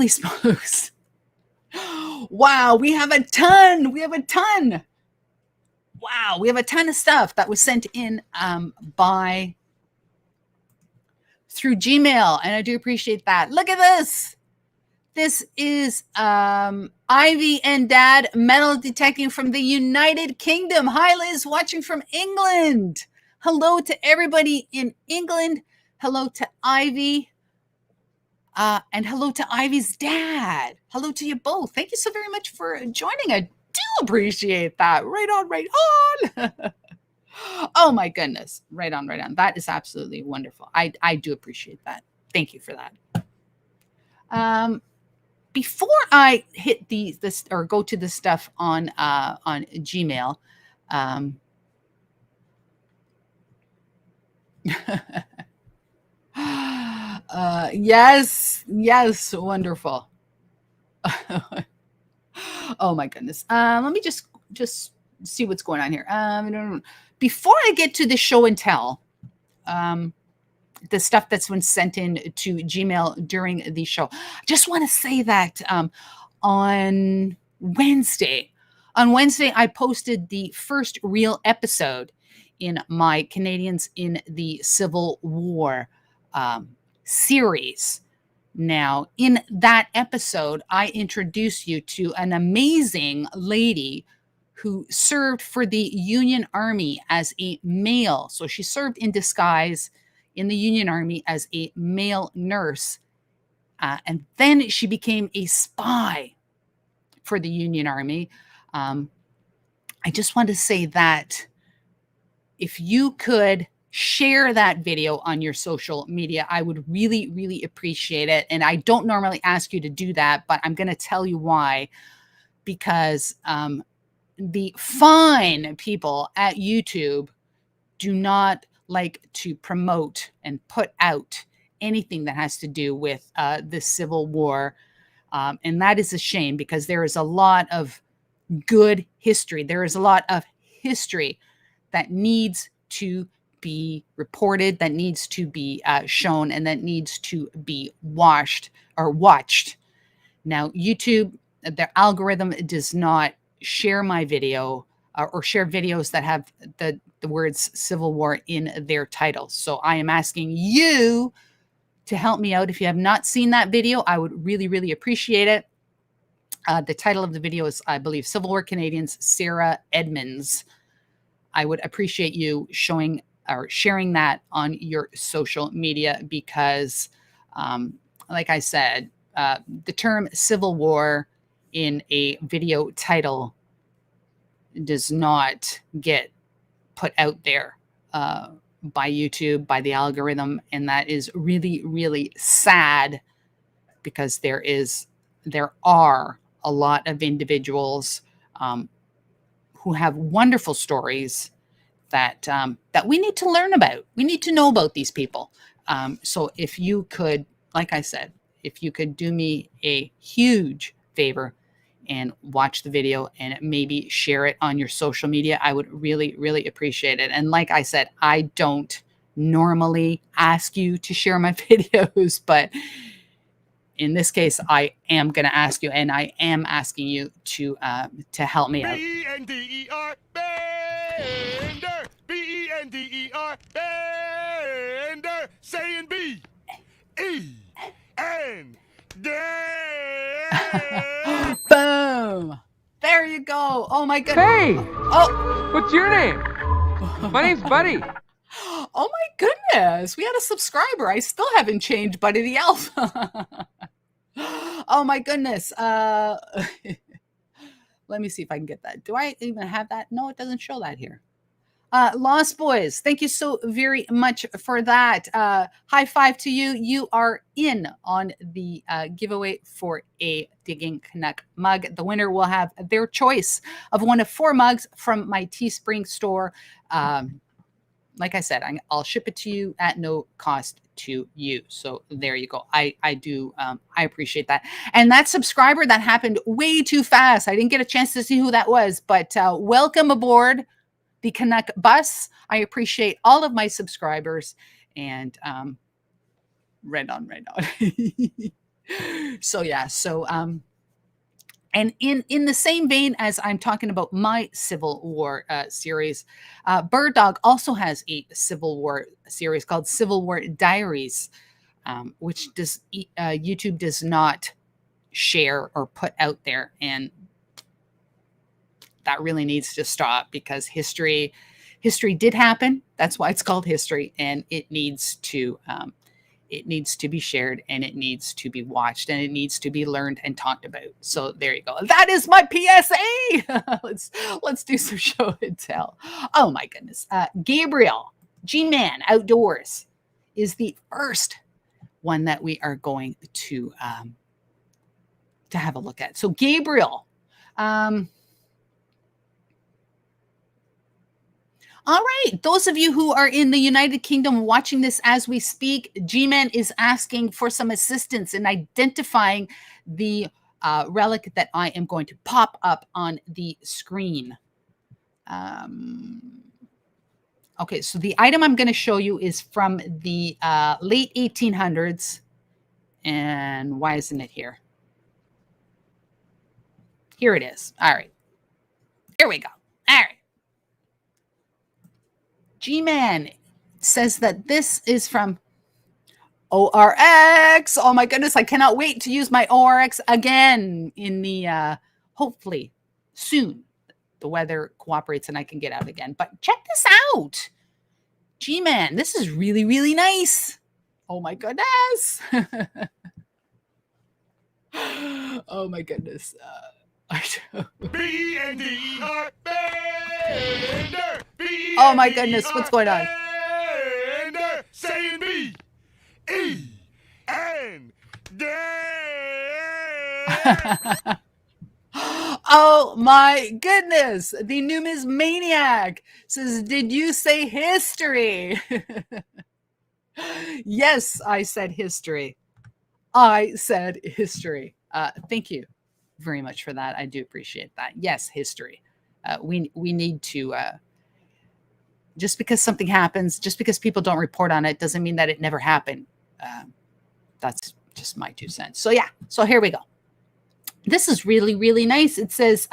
smokes. Wow, we have a ton. We have a ton. Wow, we have a ton of stuff that was sent in through Gmail, and I do appreciate that. Look at this. This is Ivy and Dad metal detecting from the United Kingdom. Hi, Liz, watching from England. Hello to everybody in England. Hello to Ivy. And hello to Ivy's dad. Hello to you both. Thank you so very much for joining. I do appreciate that. Right on, right on. Oh, my goodness. Right on, right on. That is absolutely wonderful. I do appreciate that. Thank you for that. Before I hit this or go to the stuff on Gmail, yes, wonderful. Oh my goodness. Let me just see what's going on here. Before I get to the show and tell, the stuff that's been sent in to Gmail during the show. I just want to say that on Wednesday, I posted the first real episode in my Canadians in the Civil War series. Now, in that episode, I introduce you to an amazing lady who served for the Union Army as a male. So she served in disguise in the Union Army as a male nurse. And then she became a spy for the Union Army. I just want to say that if you could share that video on your social media, I would really, really appreciate it. And I don't normally ask you to do that, but I'm going to tell you why. Because the fine people at YouTube do not like to promote and put out anything that has to do with the Civil War. And that is a shame, because there is a lot of good history. There is a lot of history that needs to be reported, that needs to be shown, and that needs to be watched. Now, YouTube, their algorithm does not share my video or share videos that have the words Civil War in their titles. So I am asking you to help me out. If you have not seen that video, I would really, really appreciate it. The title of the video is, I believe, Civil War Canadians, Sarah Edmonds. I would appreciate you showing or sharing that on your social media, because, like I said, the term Civil War in a video title does not get put out there by YouTube, by the algorithm. And that is really, really sad, because there are a lot of individuals who have wonderful stories that we need to learn about. We need to know about these people. So if you could, like I said, if you could do me a huge favor and watch the video and maybe share it on your social media, I would really, really appreciate it. And like I said, I don't normally ask you to share my videos, but in this case, I am going to ask you, and I am asking you to help me out. B-E-N-D-E-R, Bender. B-E-N-D-E-R, Bender. Saying B-E-N-D. Boom. There you go. Oh, my goodness. Hey! Oh, What's your name? My name's Buddy. oh my goodness. We had a subscriber. I still haven't changed Buddy the Elf. Oh my goodness. Let me see if I can get that. Do I even have that? No, it doesn't show that here. Lost Boys, thank you so very much for that. High five to you. You are in on the giveaway for a Digging Canuck mug. The winner will have their choice of one of 4 mugs from my Teespring store. Like I said, I'll ship it to you at no cost to you. So there you go. I appreciate that. And that subscriber, that happened way too fast. I didn't get a chance to see who that was, but welcome aboard the Canuck bus. I appreciate all of my subscribers, and right on. So yeah, so and in the same vein as I'm talking about my Civil War series, Bird Dog also has a Civil War series called Civil War Diaries, which YouTube does not share or put out there, and that really needs to stop, because history did happen. That's why it's called history, and it needs to be shared, and it needs to be watched, and it needs to be learned and talked about. So there you go. That is my PSA. let's do some show and tell. Oh my goodness. Gabriel G-Man Outdoors is the first one that we are going to have a look at. So Gabriel, all right, those of you who are in the United Kingdom watching this as we speak, G-Man is asking for some assistance in identifying the relic that I am going to pop up on the screen. Okay, so the item I'm going to show you is from the late 1800s. And why isn't it here? Here it is. All right. Here we go. All right. G-Man says that this is from ORX. Oh my goodness, I cannot wait to use my ORX again in the hopefully soon. the weather cooperates and I can get out again. But check this out. G-Man, this is really, really nice. Oh my goodness. Oh my goodness. B-E-N-D-E-R, Bender. Oh my goodness, what's going on? Bender, saying B-E-N-D. Oh my goodness. The numismaniac says, did you say history? Yes, I said history. I said history. Thank you very much for that. I do appreciate that. Yes, history. We need to, just because something happens, just because people don't report on it, doesn't mean that it never happened. That's just my 2 cents. So yeah, so here we go. This is really, really nice. It says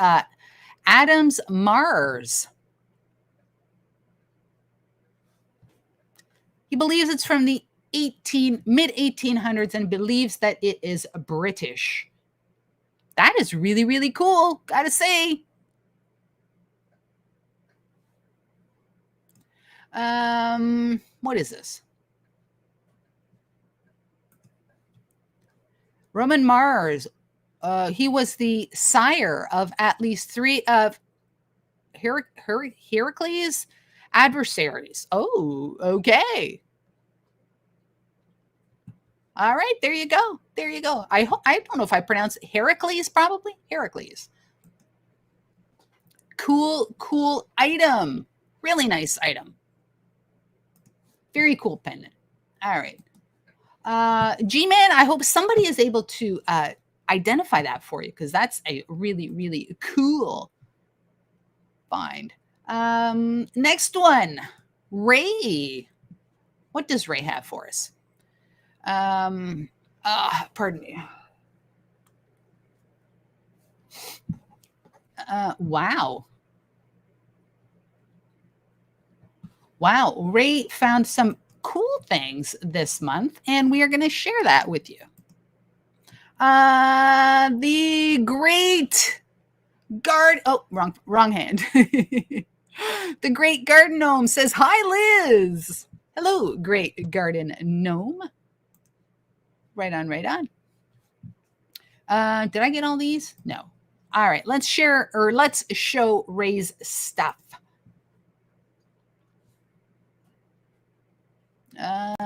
Adams Mars. He believes it's from the mid 1800s and believes that it is British. That is really, really cool, gotta say. What is this? Roman Mars. He was the sire of at least 3 of Heracles' adversaries. Oh, okay. All right, there you go. There you go. I don't know if I pronounce Heracles, probably Heracles. Cool item. Really nice item. Very cool pendant. All right. G-Man, I hope somebody is able to identify that for you, because that's a really, really cool find. Next one, Ray. What does Ray have for us? Pardon me. Wow. Ray found some cool things this month, and we are going to share that with you. The great wrong hand. The great garden gnome says, hi, Liz. Hello, great garden gnome. Right on. Did I get all these? No. All right, let's show Ray's stuff.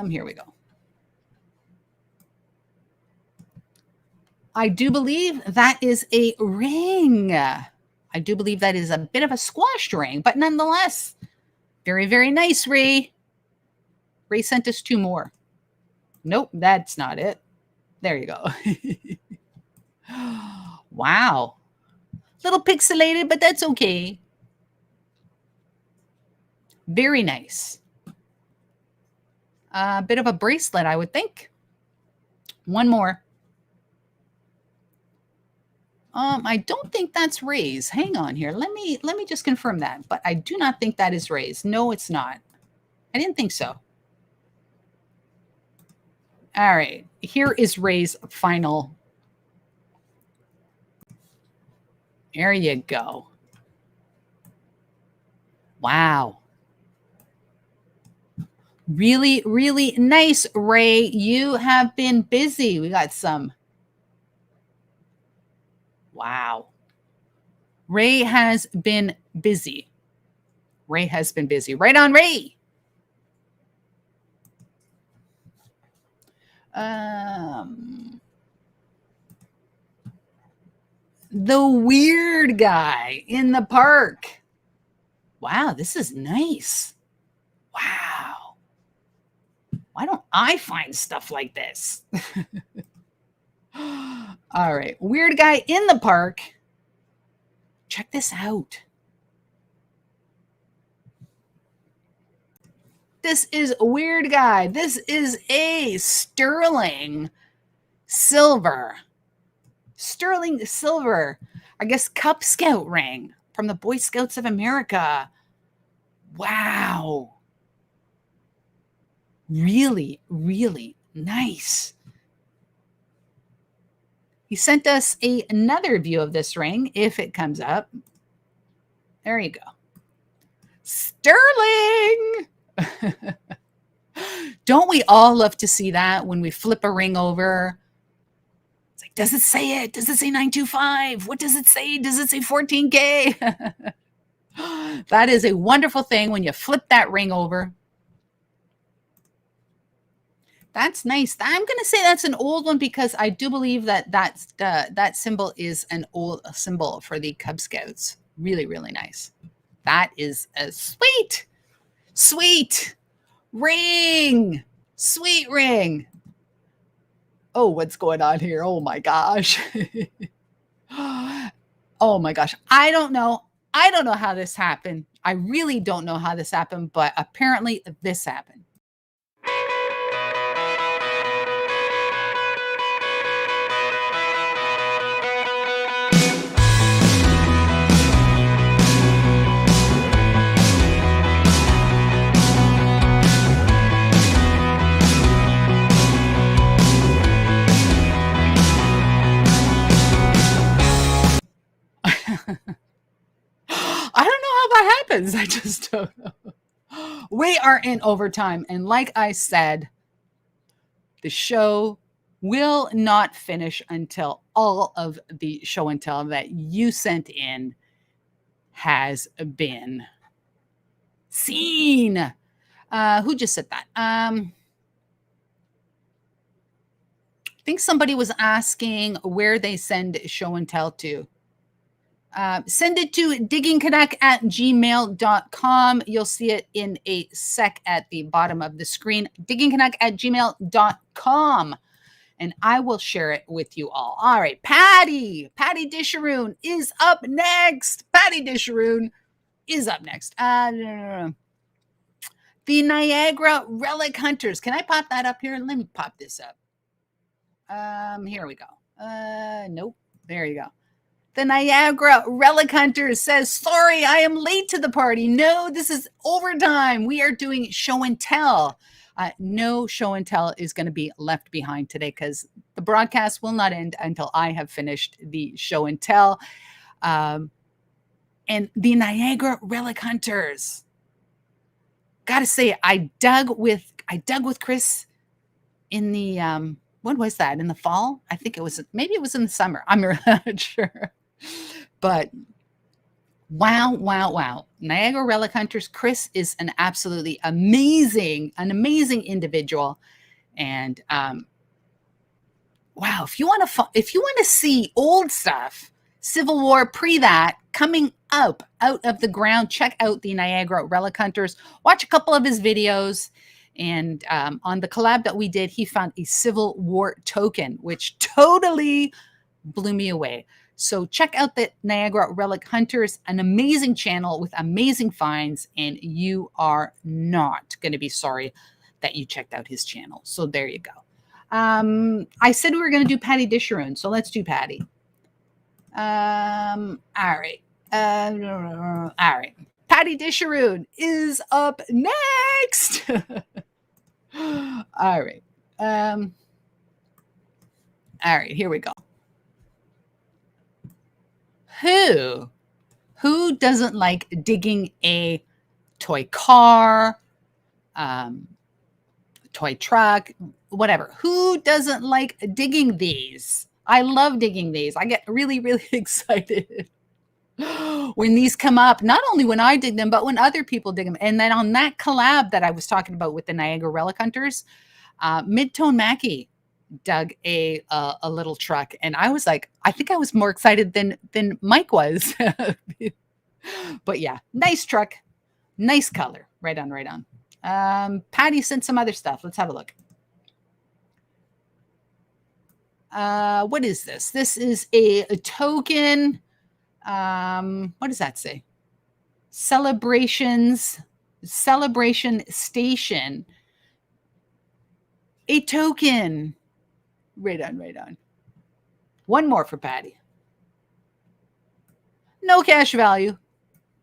Here we go. I do believe that is a ring. I do believe that is a bit of a squashed ring, but nonetheless, very, very nice, Ray. Ray sent us 2 more. Nope, that's not it. There you go. Wow. Little pixelated, but that's okay. Very nice. A bit of a bracelet, I would think. One more. I don't think that's Ray's. Hang on here. Let me just confirm that. But I do not think that is Ray's. No, it's not. I didn't think so. All right. Here is Ray's final. There you go. Wow. Really, really nice, Ray. You have been busy. We got some. Wow. Ray has been busy. Ray has been busy. Right on, Ray. The weird guy in the park. Wow, this is nice. Wow. Why don't I find stuff like this? All right. Weird guy in the park. Check this out. This is a weird guy. This is a sterling silver. Sterling silver. I guess Cub Scout ring from the Boy Scouts of America. Wow. Really, really nice. He sent us another view of this ring, if it comes up. There you go. Sterling. Don't we all love to see that when we flip a ring over? It's like, does it say it? Does it say 925? What does it say? Does it say 14K? That is a wonderful thing when you flip that ring over. That's nice. I'm going to say that's an old one because I do believe that that symbol is an old symbol for the Cub Scouts. Really, really nice. That is a sweet ring. Sweet ring. Oh, what's going on here? Oh my gosh. Oh my gosh. I don't know how this happened. I really don't know how this happened, but apparently this happened. I don't know how that happens. I just don't know. We are in overtime. And like I said, the show will not finish until all of the show and tell that you sent in has been seen. Who just said that? I think somebody was asking where they send show and tell to. Send it to diggingcanuck@gmail.com. You'll see it in a sec at the bottom of the screen. diggingcanuck@gmail.com. And I will share it with you all. All right. Patty Disharoon is up next. Patty Disharoon is up next. The Niagara Relic Hunters. Can I pop that up here? Let me pop this up. Here we go. Nope. There you go. The Niagara Relic Hunters says, sorry, I am late to the party. No, this is overtime. We are doing show and tell. No show and tell is going to be left behind today because the broadcast will not end until I have finished the show and tell. And the Niagara Relic Hunters. Gotta say, I dug with Chris in the when was that? In the fall? I think maybe it was in the summer. I'm not sure. But wow. Niagara Relic Hunters. Chris is an absolutely amazing individual. And wow, if you want to see old stuff, Civil War pre that coming up out of the ground, check out the Niagara Relic Hunters. Watch a couple of his videos. And on the collab that we did, he found a Civil War token, which totally blew me away. So check out the Niagara Relic Hunters, an amazing channel with amazing finds, and you are not going to be sorry that you checked out his channel. So there you go. I said we were going to do Patty Disharoon, so let's do Patty. All right. All right. Patty Disharoon is up next. All right. All right, here we go. Who doesn't like digging a toy car, toy truck, whatever? Who doesn't like digging these? I love digging these. I get really, really excited when these come up, not only when I dig them, but when other people dig them. And then on that collab that I was talking about with the Niagara Relic Hunters, Midtone Mackey dug a little truck. And I was like, I think I was more excited than Mike was. But yeah, nice truck, nice color. Right on. Patty sent some other stuff. Let's have a look. What is this? This is a token. What does that say? Celebration Station. A token. Right on. One more for Patty. No cash value.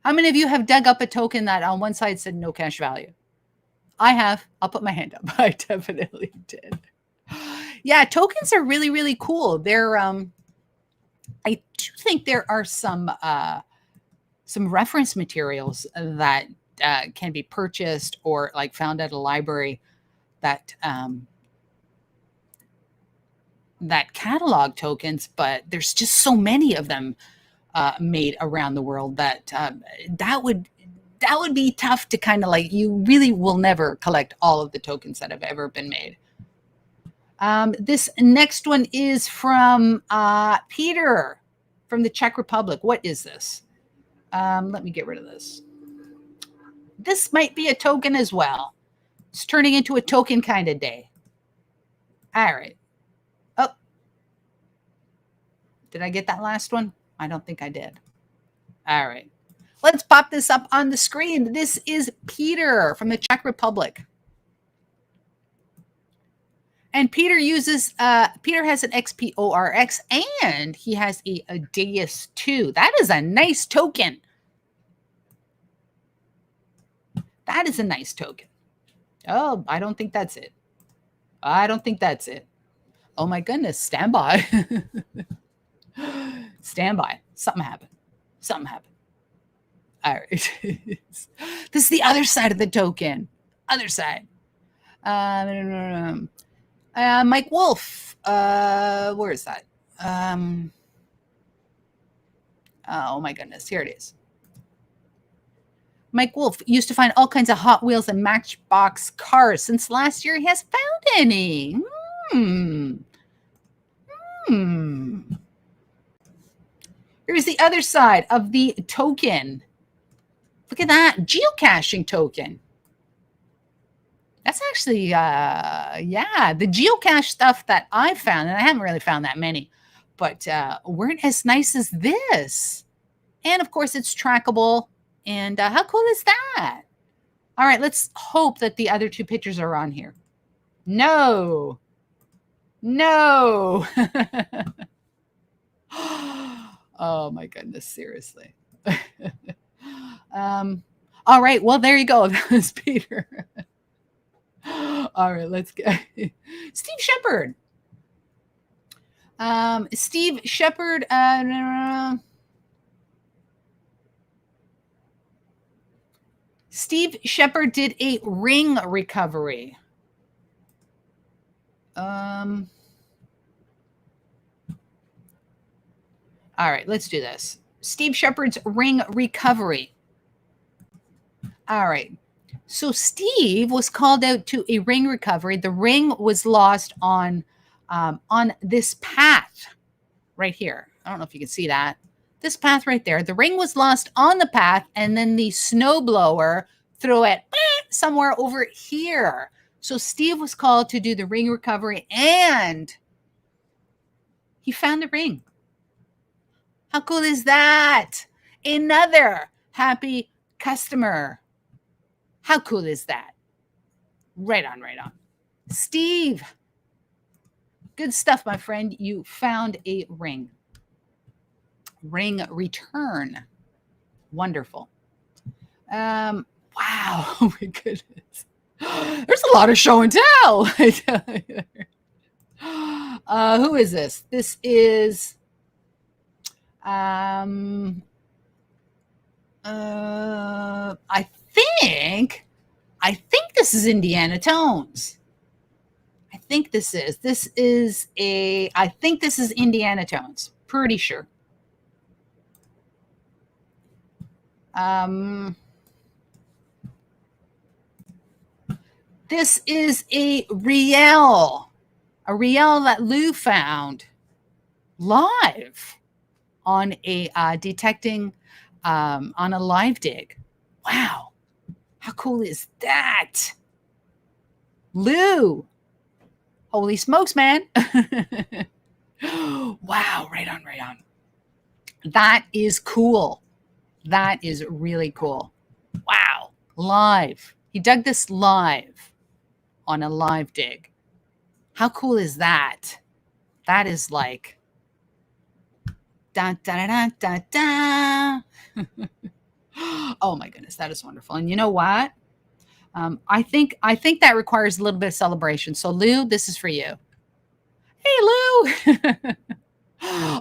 How many of you have dug up a token that on one side said no cash value? I have. I'll put my hand up. I definitely did. Yeah, tokens are really, really cool. They're I do think there are some some reference materials that can be purchased or like found at a library that that catalog tokens, but there's just so many of them made around the world that that would be tough to kind of like, you really will never collect all of the tokens that have ever been made. This next one is from Peter from the Czech Republic. What is this? Let me get rid of this. This might be a token as well. It's turning into a token kind of day. All right. Oh, did I get that last one? I don't think I did. All right. Let's pop this up on the screen. This is Peter from the Czech Republic. And Peter uses, Peter has an XPORX and he has a Deus 2. That is a nice token. That is a nice token. Oh, I don't think that's it. I don't think that's it. Oh my goodness. Stand by. Stand by. Something happened. Something happened. All right. This is the other side of the token. Other side. Mike Wolf. Where is that? Oh my goodness. Here it is. Mike Wolf used to find all kinds of Hot Wheels and Matchbox cars. Since last year, he hasn't found any. Here's the other side of the token. Look at that. Geocaching token. That's actually, yeah, the geocache stuff that I found, and I haven't really found that many, but weren't as nice as this. And of course, it's trackable. And how cool is that? All right, let's hope that the other two pictures are on here. No. No. Oh my goodness, seriously. All right, well, there you go. That was Peter. All right, let's get Steve Shepard. Steve Shepard. Steve Shepard did a ring recovery. All right, let's do this. Steve Shepard's ring recovery. All right. So Steve was called out to a ring recovery. The ring was lost on this path right here. I don't know if you can see that. This path right there. The ring was lost on the path, and then the snowblower threw it somewhere over here. So Steve was called to do the ring recovery, and he found the ring. How cool is that? Another happy customer. How cool is that? Right on, right on. Steve, good stuff, my friend. You found a ring. Ring return. Wonderful. Wow. Oh my goodness. There's a lot of show and tell. Who is this? This is I think this is Indiana Tones. I think this is Indiana Tones. Pretty sure. This is a Riel that Lou found live on a detecting on a live dig. Wow. How cool is that? Lou. Holy smokes, man. Wow. Right on, right on. That is cool. That is really cool. Wow. Live. He dug this live on a live dig. How cool is that? That is like da da da da da. Oh my goodness, that is wonderful. And you know what? I think that requires a little bit of celebration. So Lou, this is for you. Hey Lou.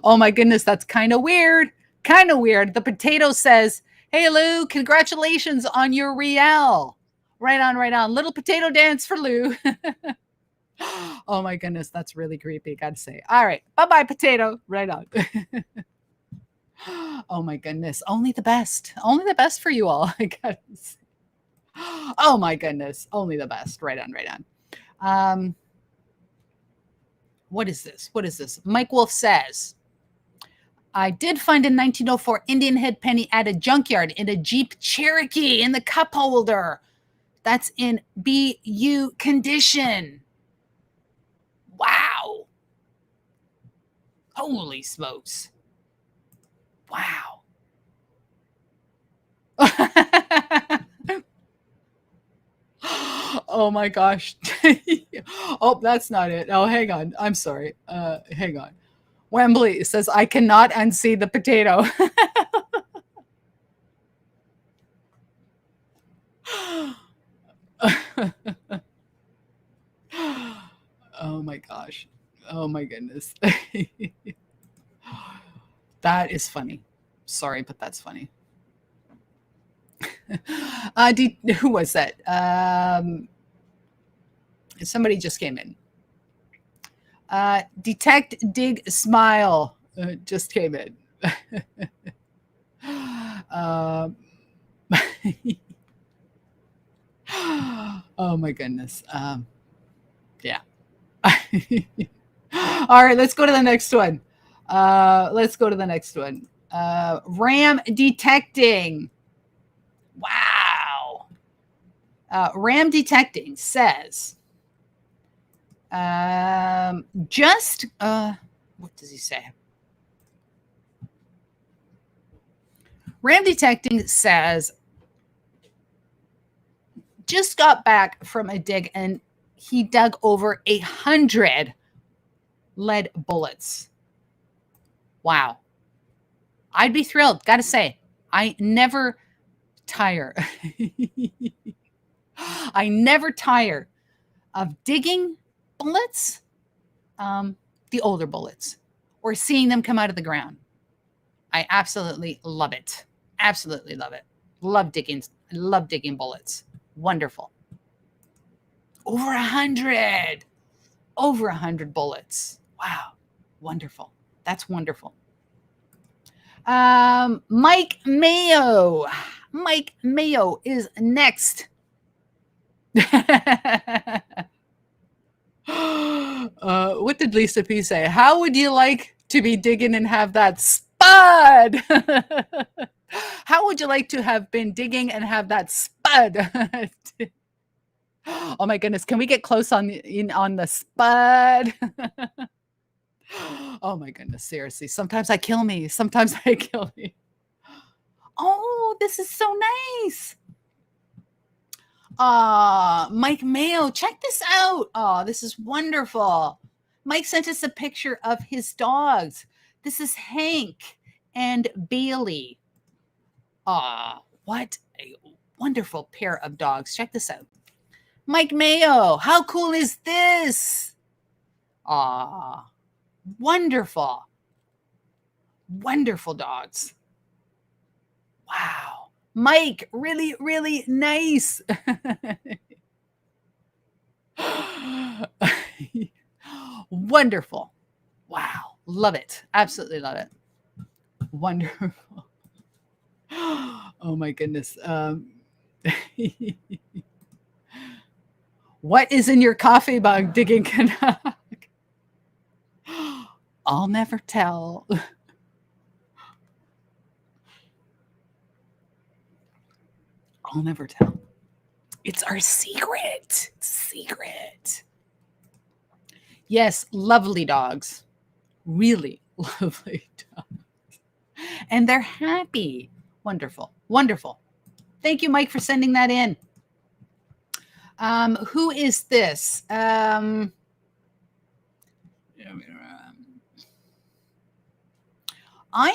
Oh my goodness, that's kind of weird. Kind of weird. The potato says, Hey, Lou, congratulations on your Riel. Right on, right on. Little potato dance for Lou. Oh my goodness, that's really creepy, gotta say. All right, bye-bye, potato. Right on. Oh my goodness, only the best. Only the best for you all, I gotta say. Oh my goodness, only the best. Right on, right on. What is this? What is this? Mike Wolf says, I did find a 1904 Indian head penny at a junkyard in a Jeep Cherokee in the cup holder. That's in BU condition. Wow. Holy smokes. Wow. Oh my gosh. Oh, that's not it. Oh, hang on. I'm sorry. Hang on. Wembley says, I cannot unsee the potato. Oh my gosh. Oh my goodness. That is funny. Sorry, but that's funny. Who was that? Somebody just came in. Detect, dig, smile just came in. Oh my goodness. Yeah. All right, let's go to the next one. Ram detecting. Wow. Ram detecting says, what does he say? Ram detecting says, just got back from a dig and he dug over 100 lead bullets. Wow. I'd be thrilled. Gotta say, I never tire. I never tire of digging bullets, the older bullets, or seeing them come out of the ground. I absolutely love it. Absolutely love it. Love digging bullets. Wonderful. Over 100. Over 100 bullets. Wow. Wonderful. That's wonderful. Mike Mayo. Mike Mayo is next. What did Lisa P say? How would you like to be digging and have that spud? How would you like to have been digging and have that spud? Oh my goodness, can we get close on the spud? Oh my goodness, seriously. Sometimes I kill me. Oh, this is so nice. Mike Mayo, check this out. Oh, this is wonderful. Mike sent us a picture of his dogs. This is Hank and Bailey. What a wonderful pair of dogs. Check this out. Mike Mayo, how cool is this? Wonderful. Wonderful dogs. Wow. Mike, really, really nice. Wonderful. Wow. Love it. Absolutely love it. Wonderful. Oh my goodness. What is in your coffee mug, Digging Canuck? I'll never tell. I'll never tell. It's our secret. Secret. Yes, lovely dogs. Really lovely dogs. And they're happy. Wonderful. Wonderful. Thank you, Mike, for sending that in. Who is this? I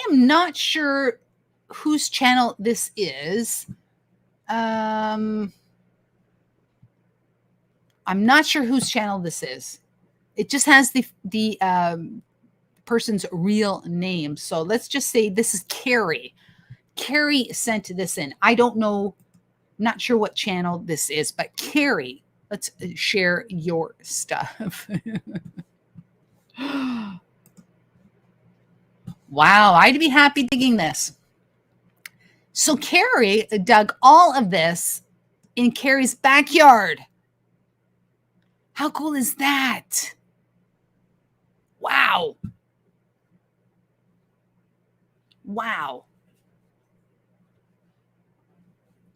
am not sure whose channel this is. I'm not sure whose channel this is. It just has the person's real name. So let's just say this is Carrie. Carrie sent this in. I don't know, not sure what channel this is, but Carrie, let's share your stuff. Wow, I'd be happy digging this. So Carrie dug all of this in Carrie's backyard. How cool is that? Wow. Wow.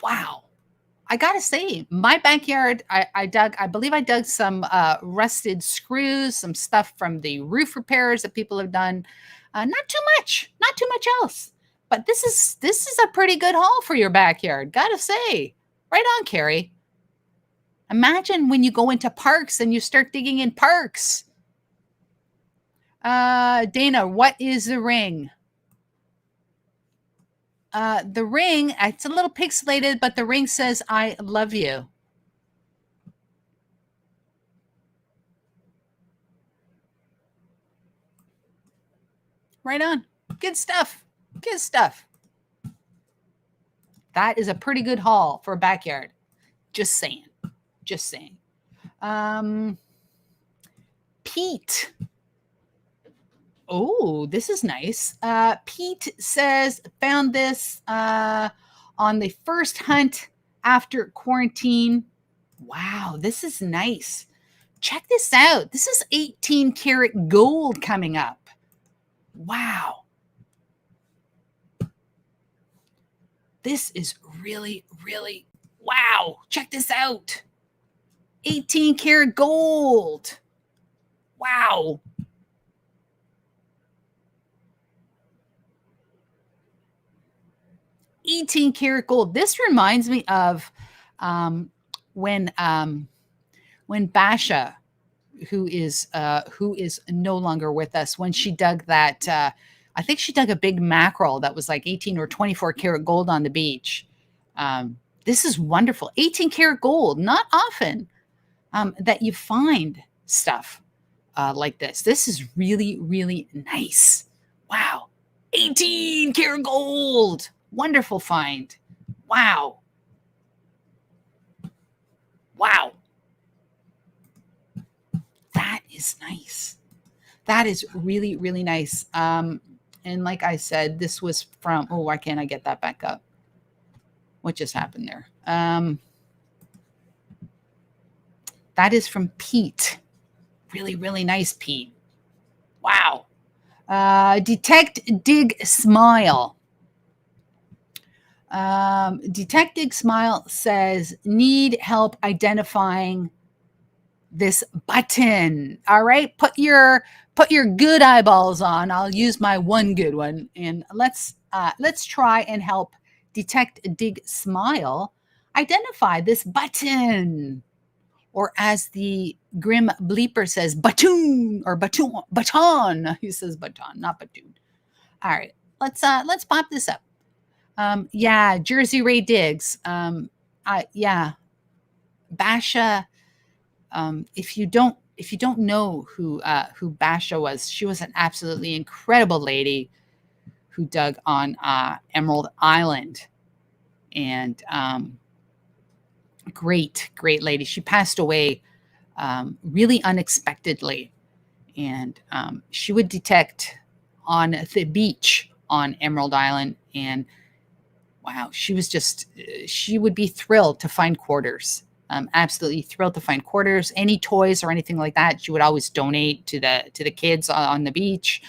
Wow. I gotta say, my backyard, I believe I dug some rusted screws, some stuff from the roof repairs that people have done. Not too much else. But this is a pretty good haul for your backyard, gotta say. Right on, Carrie. Imagine when you go into parks and you start digging in parks. Dana, what is the ring? The ring, it's a little pixelated, but the ring says, I love you. Right on. Good stuff. Good stuff. That is a pretty good haul for a backyard. Just saying. Just saying. Pete. Oh, this is nice. Pete says, found this on the first hunt after quarantine. Wow, this is nice. Check this out. This is 18 karat gold coming up. Wow. This is really, really, wow. Check this out. 18 karat gold. Wow. $18 karat gold. This reminds me of when Basha, who is no longer with us, when she dug that, I think she dug a big mackerel that was like 18 or 24 karat gold on the beach. This is wonderful. 18 karat gold. Not often that you find stuff like this. This is really, really nice. Wow. 18 karat gold. Wonderful find. Wow. Wow. That is nice. That is really, really nice. And like I said, this was from, oh, why can't I get that back up? What just happened there? That is from Pete. Really, really nice, Pete. Wow. Detect, dig, smile. Detective Smile says, need help identifying this button. All right, put your good eyeballs on. I'll use my one good one, and let's try and help Detect Dig Smile identify this button, or as the grim bleeper says, baton or baton. He says baton, not batoon. All right, let's pop this up. Yeah, Jersey Ray Diggs. Yeah, Basha. If you don't know who Basha was, she was an absolutely incredible lady who dug on Emerald Island, and great lady. She passed away really unexpectedly, and she would detect on the beach on Emerald Island, and wow, she would be thrilled to find quarters. Absolutely thrilled to find quarters. Any toys or anything like that, she would always donate to the kids on the beach.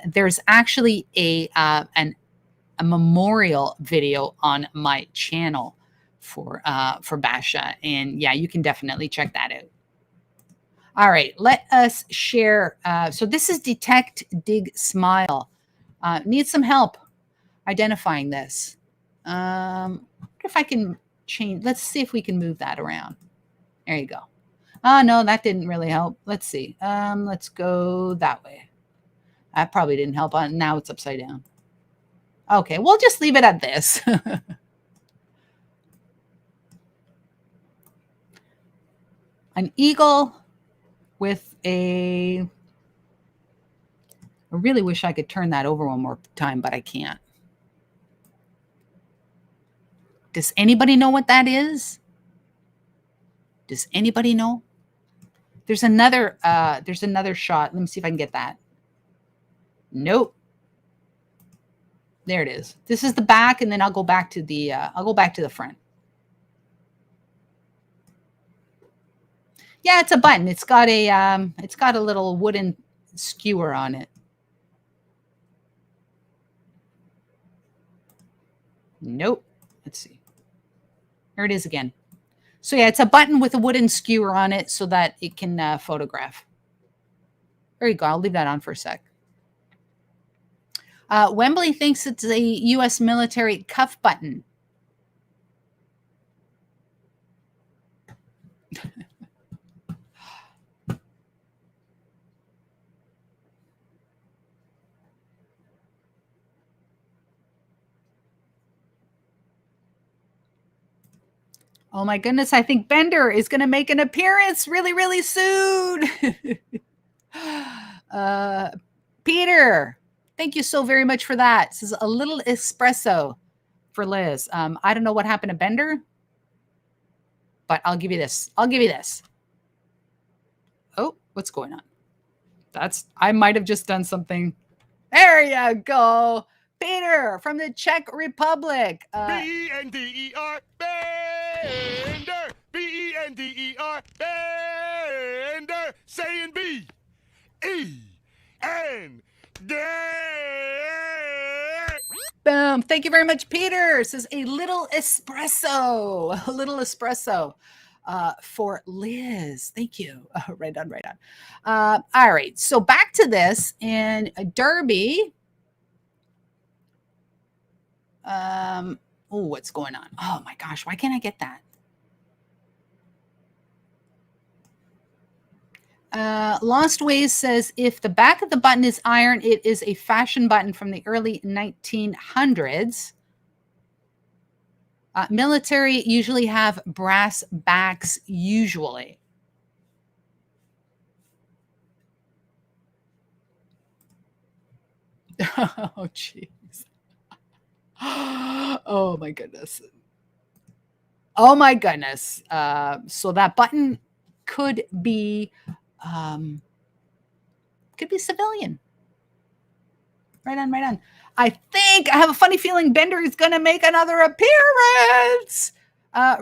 There's actually a memorial video on my channel for Basha, and yeah, you can definitely check that out. All right, let us share. So this is Detect, Dig, Smile. Need some help identifying this. If I can change, let's see if we can move that around. There you go. Oh, no, that didn't really help. Let's see. Let's go that way. That probably didn't help. Now it's upside down. Okay, we'll just leave it at this. An eagle with I really wish I could turn that over one more time, but I can't. Does anybody know what that is? Does anybody know? There's another shot. Let me see if I can get that. Nope. There it is. This is the back, and then I'll go back to the front. Yeah, it's a button. It's got a little wooden skewer on it. Nope. Let's see. Here it is again. So yeah, it's a button with a wooden skewer on it so that it can photograph. There you go. I'll leave that on for a sec. Wembley thinks it's a U.S. military cuff button. Oh my goodness, I think Bender is going to make an appearance really, really soon. Peter, thank you so very much for that. This is a little espresso for Liz. I don't know what happened to Bender, but I'll give you this. Oh, what's going on? I might have just done something. There you go. Peter from the Czech Republic. B-E-N-D-E-R, Bender. B-E-N-D-E-R, Bender. Saying B-E-N-D. Boom. Thank you very much, Peter. This is a little espresso. For Liz. Thank you. Right on. All right. So back to this in Derby. What's going on? Oh my gosh, why can't I get that? Lost Ways says if the back of the button is iron, it is a fashion button from the early 1900s. Military usually have brass backs, usually. Oh, jeez. Oh my goodness. So that button could be civilian. Right on. I have a funny feeling Bender is going to make another appearance.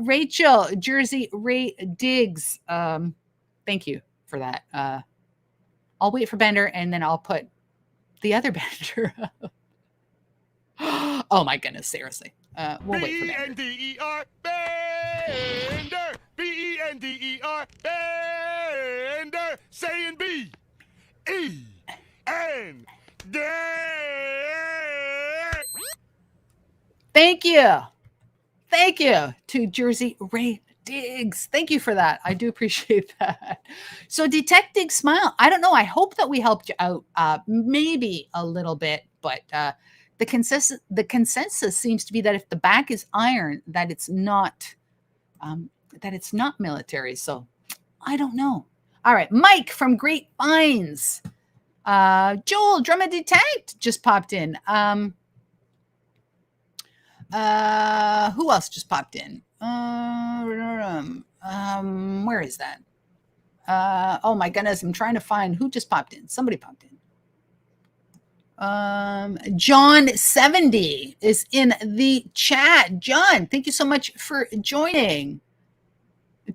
Rachel, Jersey Ray Diggs. Thank you for that. I'll wait for Bender and then I'll put the other Bender up. Oh my goodness, seriously. We'll wait for Bender. B-E-N-D-E-R, Bender. B-E-N-D-E-R, Bender. Saying B-E-N-D. Thank you to Jersey Ray Diggs. Thank you for that. I do appreciate that. So Detective Smile, I don't know. I hope that we helped you out maybe a little bit, but the consensus seems to be that if the back is iron, that it's not military. So I don't know. All right, Mike from Great Pines. Joel, Drama Detect just popped in. Who else just popped in? Where is that? Oh my goodness, I'm trying to find who just popped in. Somebody popped in. John 70 is in the chat. John, thank you so much for joining.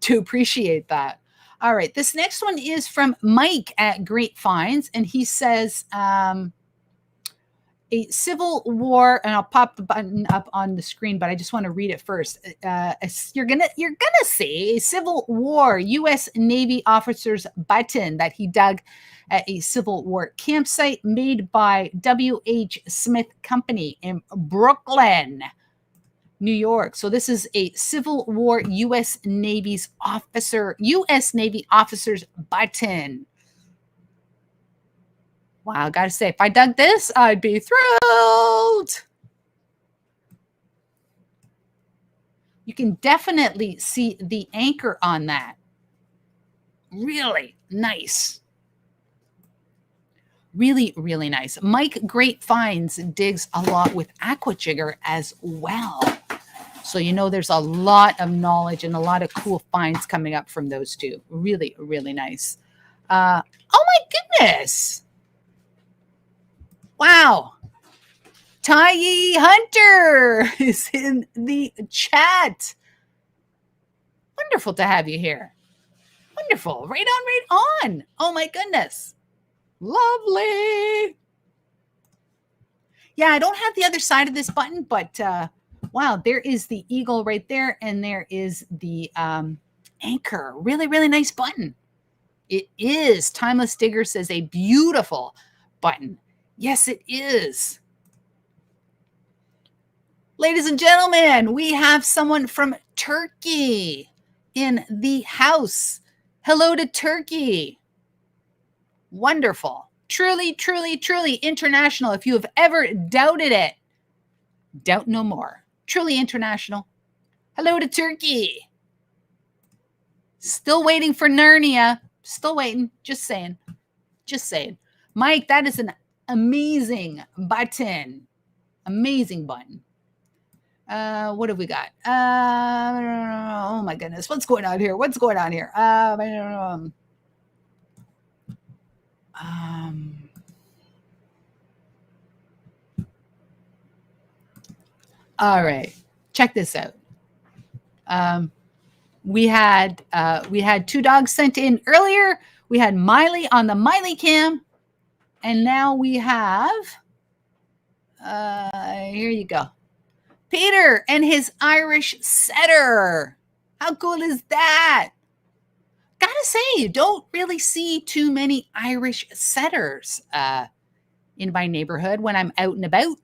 To appreciate that. All right, this next one is from Mike at Great Finds, and he says a Civil War, and I'll pop the button up on the screen, but I just want to read it first. You're gonna see a Civil War U.S. Navy officer's button that he dug at a Civil War campsite made by W.H. Smith Company in Brooklyn, New York. So this is a Civil War U.S. Navy officer's button. Wow, I gotta say, if I dug this, I'd be thrilled. You can definitely see the anchor on that. Really nice. Really, really nice. Mike Great Finds digs a lot with aqua jigger as well. So, you know, there's a lot of knowledge and a lot of cool finds coming up from those two. Really, really nice. Oh my goodness. Wow. Tye Hunter is in the chat. Wonderful to have you here. Wonderful. Right on, right on. Oh my goodness. Lovely. Yeah, I don't have the other side of this button, but wow, there is the eagle right there, and there is the anchor. Really, really nice button. It is. Timeless Digger says a beautiful button. Yes, it is. Ladies and gentlemen, we have someone from Turkey in the house. Hello to Turkey. Wonderful. Truly, truly, truly international. If you have ever doubted it, doubt no more. Truly international. Hello to Turkey. Still waiting for Narnia. Still waiting. Just saying. Just saying. Mike, that is an amazing button. Amazing button. What have we got? Oh my goodness. What's going on here? What's going on here? All right. Check this out. We had 2 dogs sent in earlier. We had Miley on the Miley cam. And now we have, here you go. Peter and his Irish setter. How cool is that? Gotta say, you don't really see too many Irish setters in my neighborhood when I'm out and about.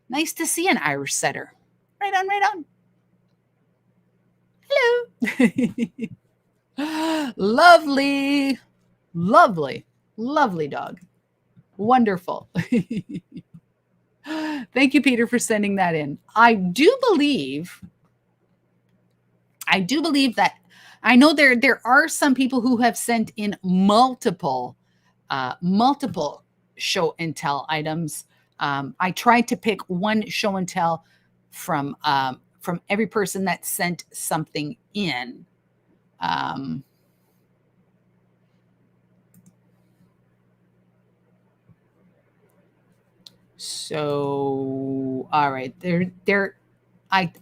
Nice to see an Irish setter. Right on, right on. Hello. Lovely, lovely, lovely dog. Wonderful. Thank you, Peter, for sending that in. I do believe that I know there are some people who have sent in multiple show and tell items. I tried to pick one show and tell from every person that sent something in. So, all right, I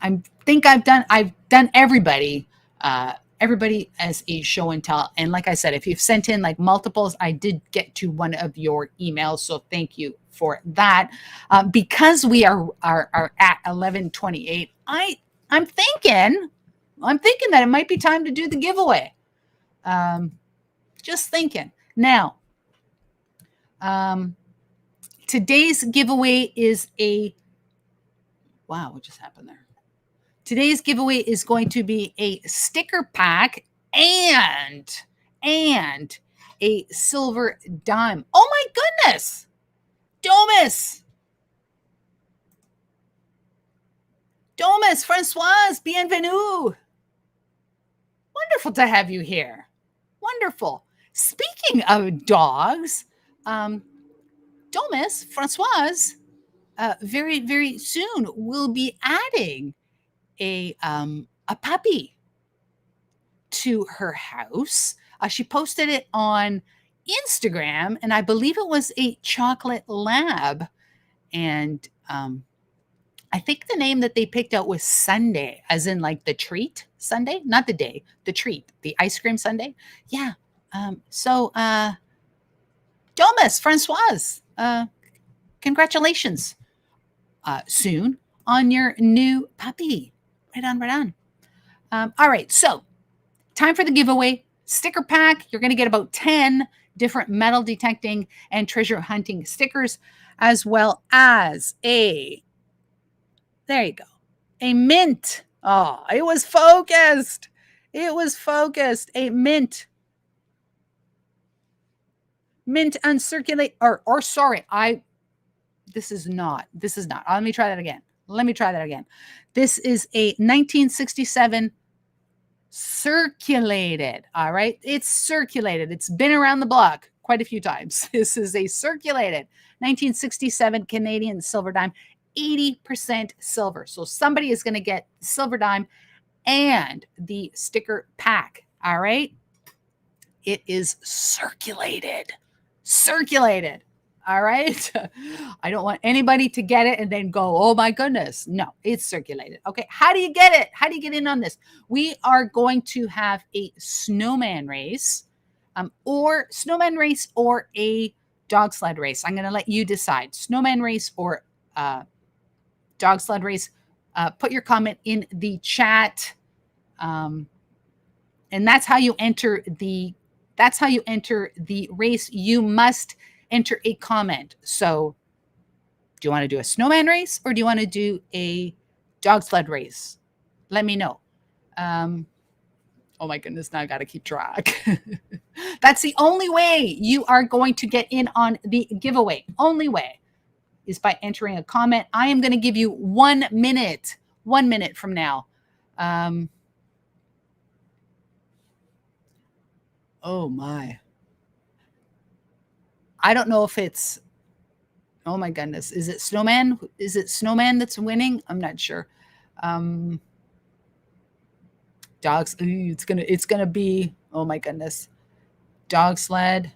think I've done everybody as a show and tell. And like I said, if you've sent in like multiples, I did get to one of your emails. So thank you for that. Because we are at 11:28, I'm thinking that it might be time to do the giveaway. Just thinking. Now, today's giveaway is wow, what just happened there? Today's giveaway is going to be a sticker pack and a silver dime. Oh my goodness. Domus, Francoise, bienvenue. Wonderful to have you here. Wonderful. Speaking of dogs, Domus, Francoise, very, very soon will be adding a puppy to her house. She posted it on Instagram, and I believe it was a chocolate lab. And I think the name that they picked out was Sunday, as in like the treat Sunday, not the day, the treat, the ice cream Sunday. Yeah. So Domus, Francoise, congratulations soon on your new puppy. Right on, right on. All right, so time for the giveaway. Sticker pack. You're going to get about 10 different metal detecting and treasure hunting stickers, as well as there you go, a mint. Oh, it was focused. It was focused. A mint uncirculate, or sorry, this is not. Let me try that again. This is a 1967 circulated. All right. It's circulated. It's been around the block quite a few times. This is a circulated 1967 Canadian silver dime. 80% silver. So somebody is going to get silver dime and the sticker pack. All right. It is circulated. Circulated. All right. I don't want anybody to get it and then go, oh my goodness. No, it's circulated. Okay. How do you get it? How do you get in on this? We are going to have a snowman race, or a dog sled race. I'm going to let you decide, snowman race or dog sled race. Put your comment in the chat. And that's how you enter the race. You must enter a comment. So do you want to do a snowman race or do you want to do a dog sled race? Let me know. Oh my goodness, now I got to keep track. That's the only way you are going to get in on the giveaway. Only way is by entering a comment. I am going to give you 1 minute, 1 minute from now. Oh my. I don't know if it's, oh my goodness. Is it snowman? Is it snowman that's winning? I'm not sure. Dogs. It's gonna be, oh my goodness. Dog sled.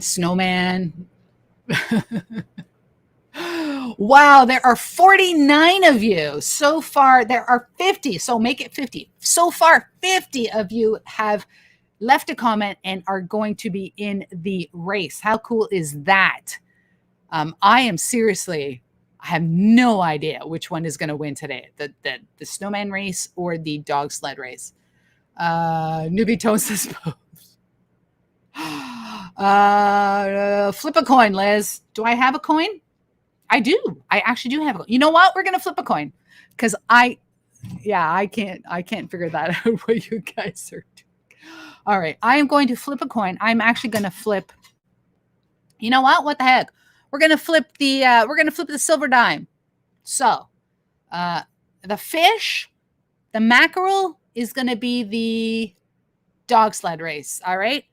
Snowman. Wow, there are 49 of you. So far, there are 50. So make it 50. So far, 50 of you have left a comment and are going to be in the race. How cool is that? I am seriously, I have no idea which one is going to win today. The snowman race or the dog sled race. Newbie Toast says flip a coin, Liz. Do I have a coin? I do. I actually do have a coin. You know what? We're going to flip a coin because I can't figure that out what you guys are doing. All right. I am going to flip a coin. I'm actually going to flip. You know what? What the heck? We're going to flip the silver dime. So, the fish, the mackerel is going to be the dog sled race. All right.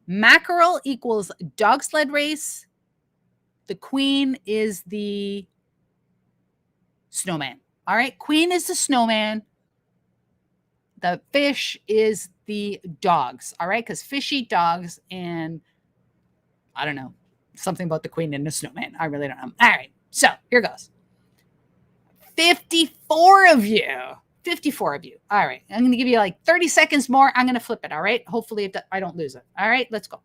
Mackerel equals dog sled race. The queen is the snowman. All right. Queen is the snowman. The fish is the dogs. All right. Because fish eat dogs. And I don't know. Something about the queen and the snowman. I really don't know. All right. So here goes. 54 of you. 54 of you. All right. I'm going to give you like 30 seconds more. I'm going to flip it. All right. Hopefully I don't lose it. All right. Let's go.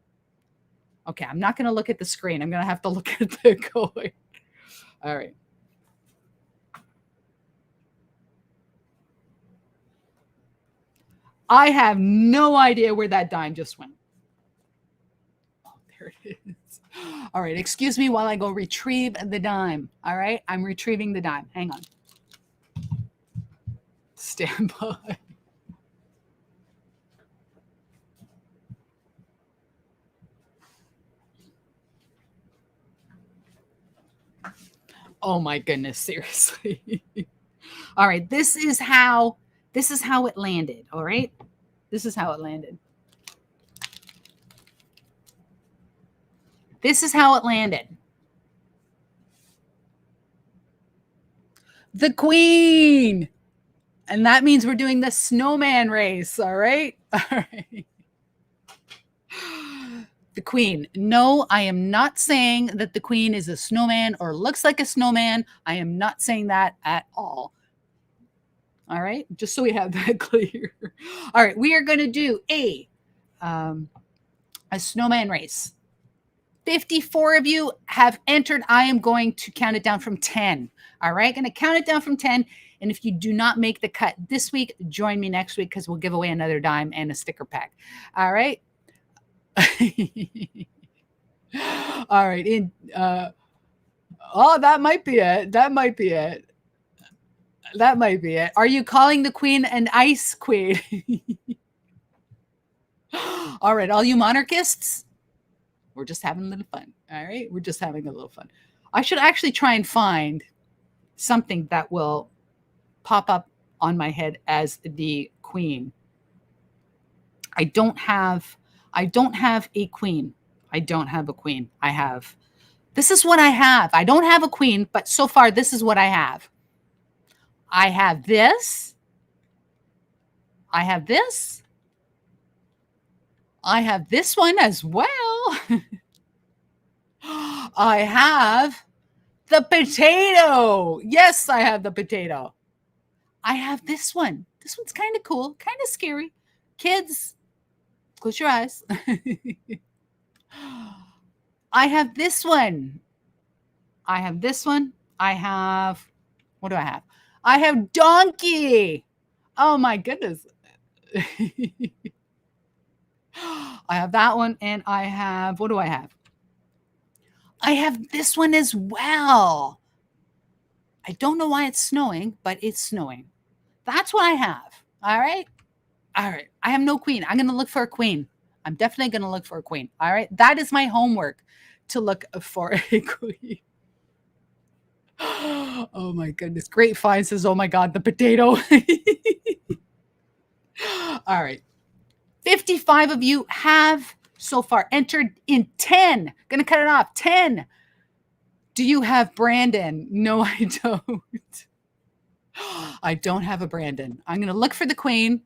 Okay. I'm not going to look at the screen. I'm going to have to look at the coin. All right. I have no idea where that dime just went. Oh, there it is. All right. Excuse me while I go retrieve the dime. All right. I'm retrieving the dime. Hang on. Stand by. Oh my goodness, seriously. All right, this is how it landed, all right? This is how it landed. This is how it landed. The queen. And that means we're doing the snowman race, all right? All right. The queen. No, I am not saying that the queen is a snowman or looks like a snowman. I am not saying that at all. All right, just so we have that clear. All right, we are going to do a snowman race. 54 of you have entered. I am going to count it down from 10. All right, going to count it down from 10. And if you do not make the cut this week, join me next week because we'll give away another dime and a sticker pack. All right. All right. That might be it. That might be it. That might be it. Are you calling the queen an ice queen? All right. All you monarchists, we're just having a little fun. All right. We're just having a little fun. I should actually try and find something that will pop up on my head as the queen. I don't have a queen. I don't have a queen. I have This is what I have. I don't have a queen, but so far, this is what I have. I have this. I have this. I have this one as well. I have the potato. Yes, I have the potato. I have this one. This one's kind of cool, kind of scary. Kids, close your eyes. I have this one. I have this one. I have, what do I have? I have donkey. Oh my goodness. I have that one, and I have, what do I have? I have this one as well. I don't know why it's snowing, but it's snowing. That's what I have. All right. All right. I have no queen. I'm going to look for a queen. I'm definitely going to look for a queen. All right. That is my homework, to look for a queen. Oh my goodness. Great find says, oh my God, the potato. All right. 55 of you have so far entered in 10. Going to cut it off. 10. Do you have Brandon? No, I don't. I don't have a Brandon. I'm going to look for the queen.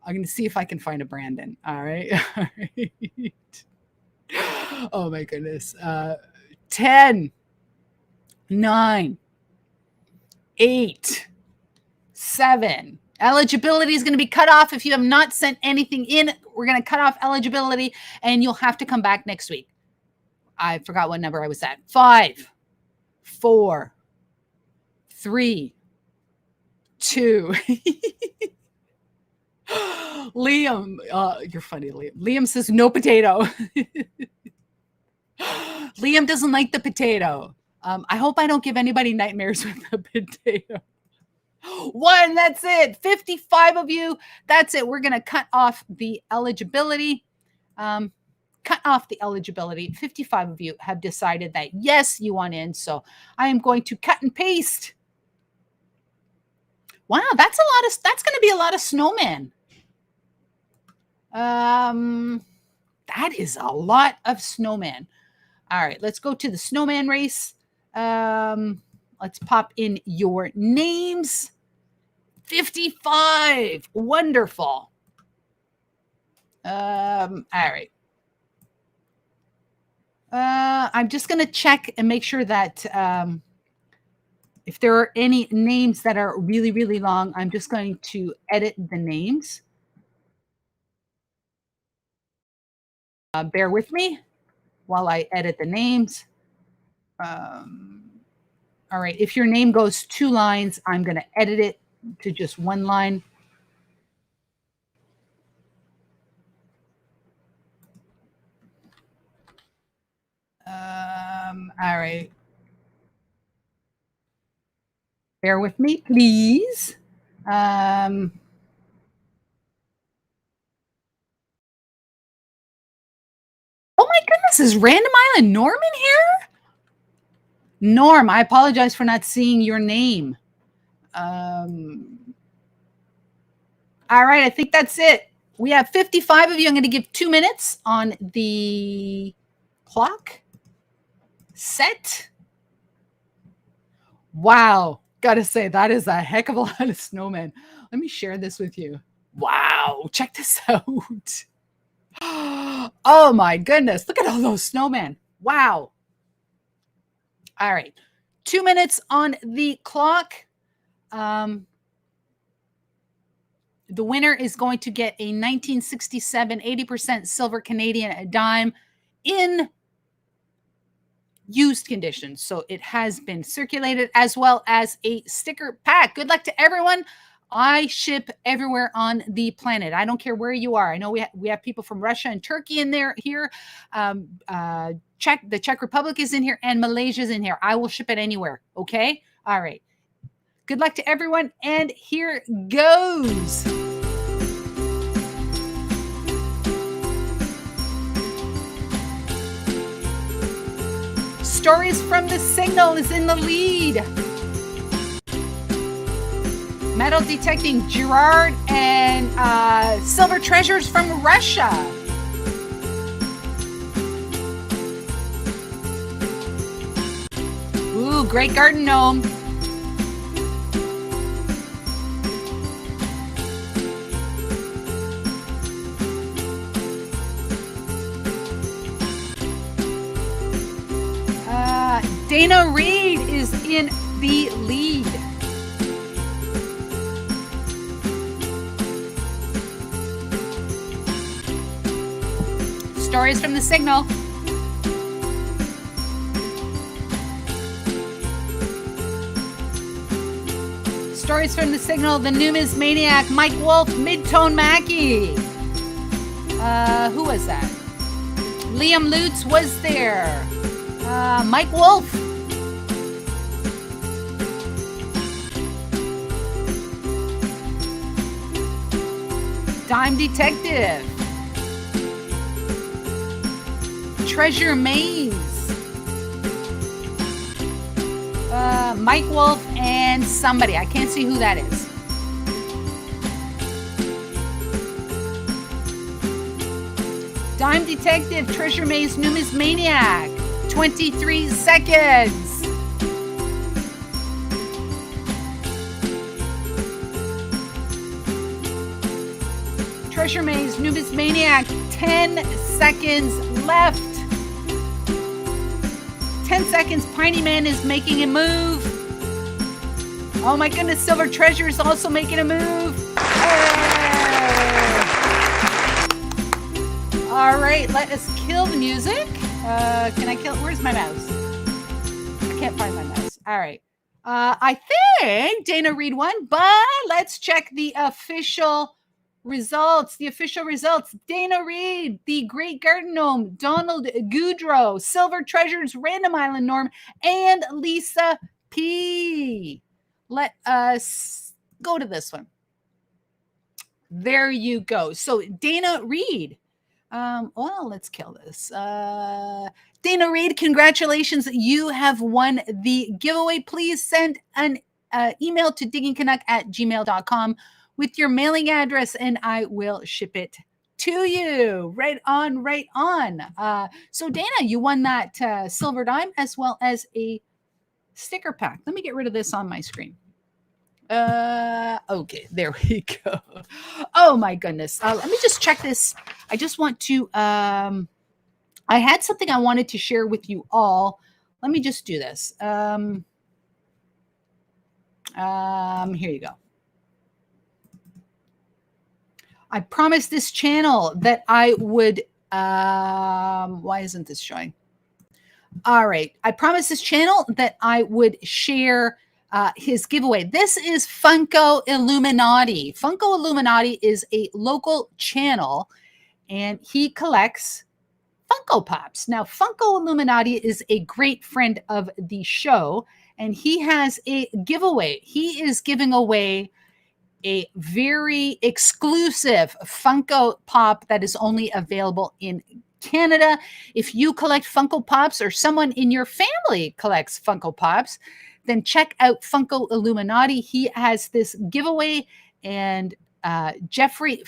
I'm going to see if I can find a Brandon. All right. All right. Oh my goodness. 10, 9, 8, 7. Eligibility is going to be cut off. If you have not sent anything in, we're going to cut off eligibility, and you'll have to come back next week. I forgot what number I was at. 5, 4, 3, 2. Liam, you're funny, Liam. Liam says no potato. Liam doesn't like the potato. I hope I don't give anybody nightmares with the potato. 1, that's it. 55 of you. That's it. We're going to cut off the eligibility. Cut off the eligibility. 55 of you have decided that, yes, you want in. So I am going to cut and paste. Wow, that's going to be a lot of snowmen. That is a lot of snowmen. All right, let's go to the snowman race. Let's pop in your names. 55. Wonderful. All right. I'm just going to check and make sure that if there are any names that are really, really long, I'm just going to edit the names. Bear with me while I edit the names. All right, if your name goes 2 lines, I'm going to edit it to just 1 line. All right. Bear with me, please. Oh my goodness, is Random Island Norm in here? Norm, I apologize for not seeing your name. All right, I think that's it. We have 55 of you. I'm going to give 2 minutes on the clock. Set. Wow. Got to say, that is a heck of a lot of snowmen. Let me share this with you. Wow. Check this out. Oh my goodness. Look at all those snowmen. Wow. All right. 2 minutes on the clock. The winner is going to get a 1967 80% silver Canadian dime in used condition. So it has been circulated, as well as a sticker pack. Good luck to everyone. I ship everywhere on the planet. I don't care where you are. I know we have people from Russia and Turkey in there here. The Czech Republic is in here, and Malaysia's in here. I will ship it anywhere. Okay. All right. Good luck to everyone. And here goes. Stories from the Signal is in the lead. Metal detecting Gerard and silver treasures from Russia. Great Garden Gnome. Dana Reed is in the lead. Stories from the Signal. Stories from the Signal, the Numismaniac, Mike Wolf, Midtone Mackey. Who was that? Liam Lutz was there. Mike Wolf. Dime Detective. Treasure Maze. Mike Wolf and somebody. I can't see who that is. Dime Detective, Treasure Maze, Numismaniac. 23 seconds. Treasure Maze, Numismaniac. 10 seconds left. 10 seconds. Piney Man is making a move. Oh my goodness, Silver Treasure is also making a move. All right, let us kill the music. Can I kill? Where's my mouse? I can't find my mouse. All right. I think Dana Reed won, but let's check the official results. Dana Reed, the Great Garden Gnome, Donald Goudreau, Silver Treasures, Random Island Norm, and Lisa P. Let us go to this one. There you go. So Dana Reed. Well, let's kill this. Dana Reed, congratulations. You have won the giveaway. Please send an email to diggingcanuck@gmail.com with your mailing address, and I will ship it to you. Right on, right on. So Dana, you won that silver dime as well as a sticker pack. Let me get rid of this on my screen. Okay, there we go. Oh my goodness. Let me just check this. I just want to, I had something I wanted to share with you all. Let me just do this. Here you go. I promised this channel that I would, why isn't this showing? All right. I promised this channel that I would share his giveaway. This is Funko Illuminati. Funko Illuminati is a local channel, and he collects Funko Pops. Now, Funko Illuminati is a great friend of the show, and he has a giveaway. He is giving away a very exclusive Funko Pop that is only available in Canada. If you collect Funko Pops or someone in your family collects Funko Pops, then check out Funko Illuminati. He has this giveaway, and Jeffrey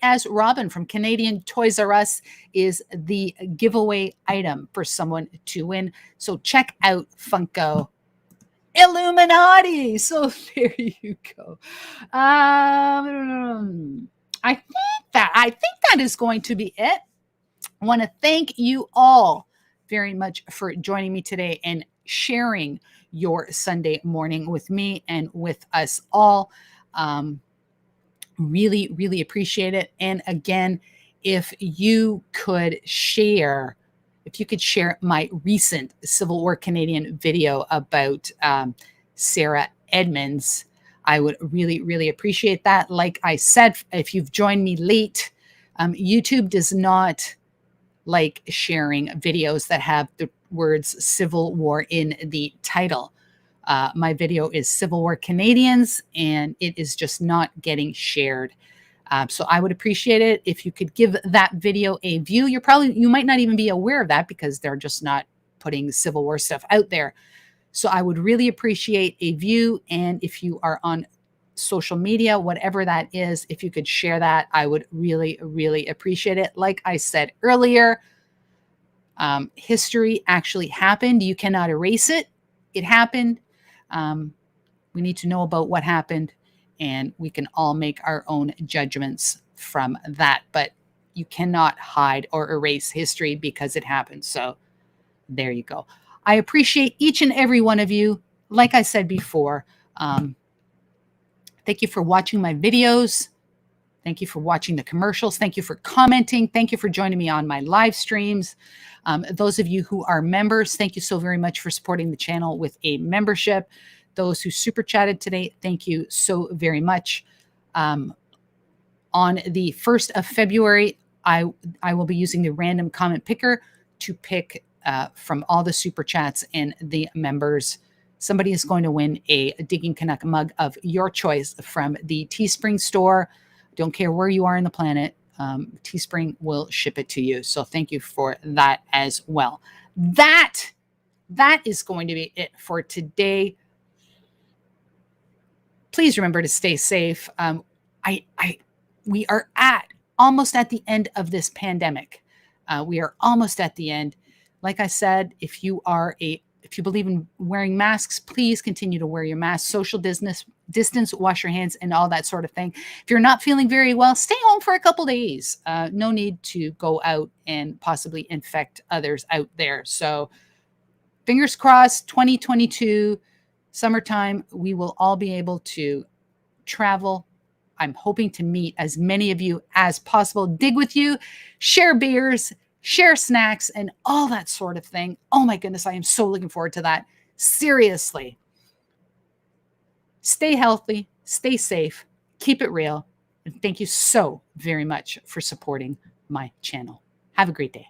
as Robin from Canadian Toys R Us is the giveaway item for someone to win. So check out Funko Illuminati. So there you go. I think that is going to be it. I want to thank you all very much for joining me today and sharing your Sunday morning with me and with us all. Really, really appreciate it. And again, if you could share my recent Civil War Canadian video about Sarah Edmonds, I would really, really appreciate that. Like I said, if you've joined me late, YouTube does not like sharing videos that have the words Civil War in the title. My video is Civil War Canadians, and it is just not getting shared. So I would appreciate it if you could give that video a view. You might not even be aware of that because they're just not putting Civil War stuff out there. So I would really appreciate a view. And if you are on social media, whatever that is, if you could share that, I would really, really appreciate it. Like I said earlier, History actually happened. You cannot erase it. It happened. We need to know about what happened, and we can all make our own judgments from that. But you cannot hide or erase history because it happened. So there you go. I appreciate each and every one of you. Like I said before, thank you for watching my videos. Thank you for watching the commercials. Thank you for commenting. Thank you for joining me on my live streams. Those of you who are members, thank you so very much for supporting the channel with a membership. Those who super chatted today, thank you so very much. On the 1st of February, I will be using the random comment picker to pick from all the super chats and the members. Somebody is going to win a Digging Canuck mug of your choice from the Teespring store. Don't care where you are in the planet. Teespring will ship it to you. So thank you for that as well. That is going to be it for today. Please remember to stay safe. We are almost at the end of this pandemic. We are almost at the end. Like I said, if you believe in wearing masks, please continue to wear your mask, social distance, wash your hands, and all that sort of thing. If you're not feeling very well, stay home for a couple days. No need to go out and possibly infect others out there. So fingers crossed, 2022, summertime, we will all be able to travel. I'm hoping to meet as many of you as possible, dig with you, share beers, share snacks, and all that sort of thing. Oh my goodness, I am so looking forward to that. Seriously. Stay healthy, stay safe, keep it real, and thank you so very much for supporting my channel. Have a great day.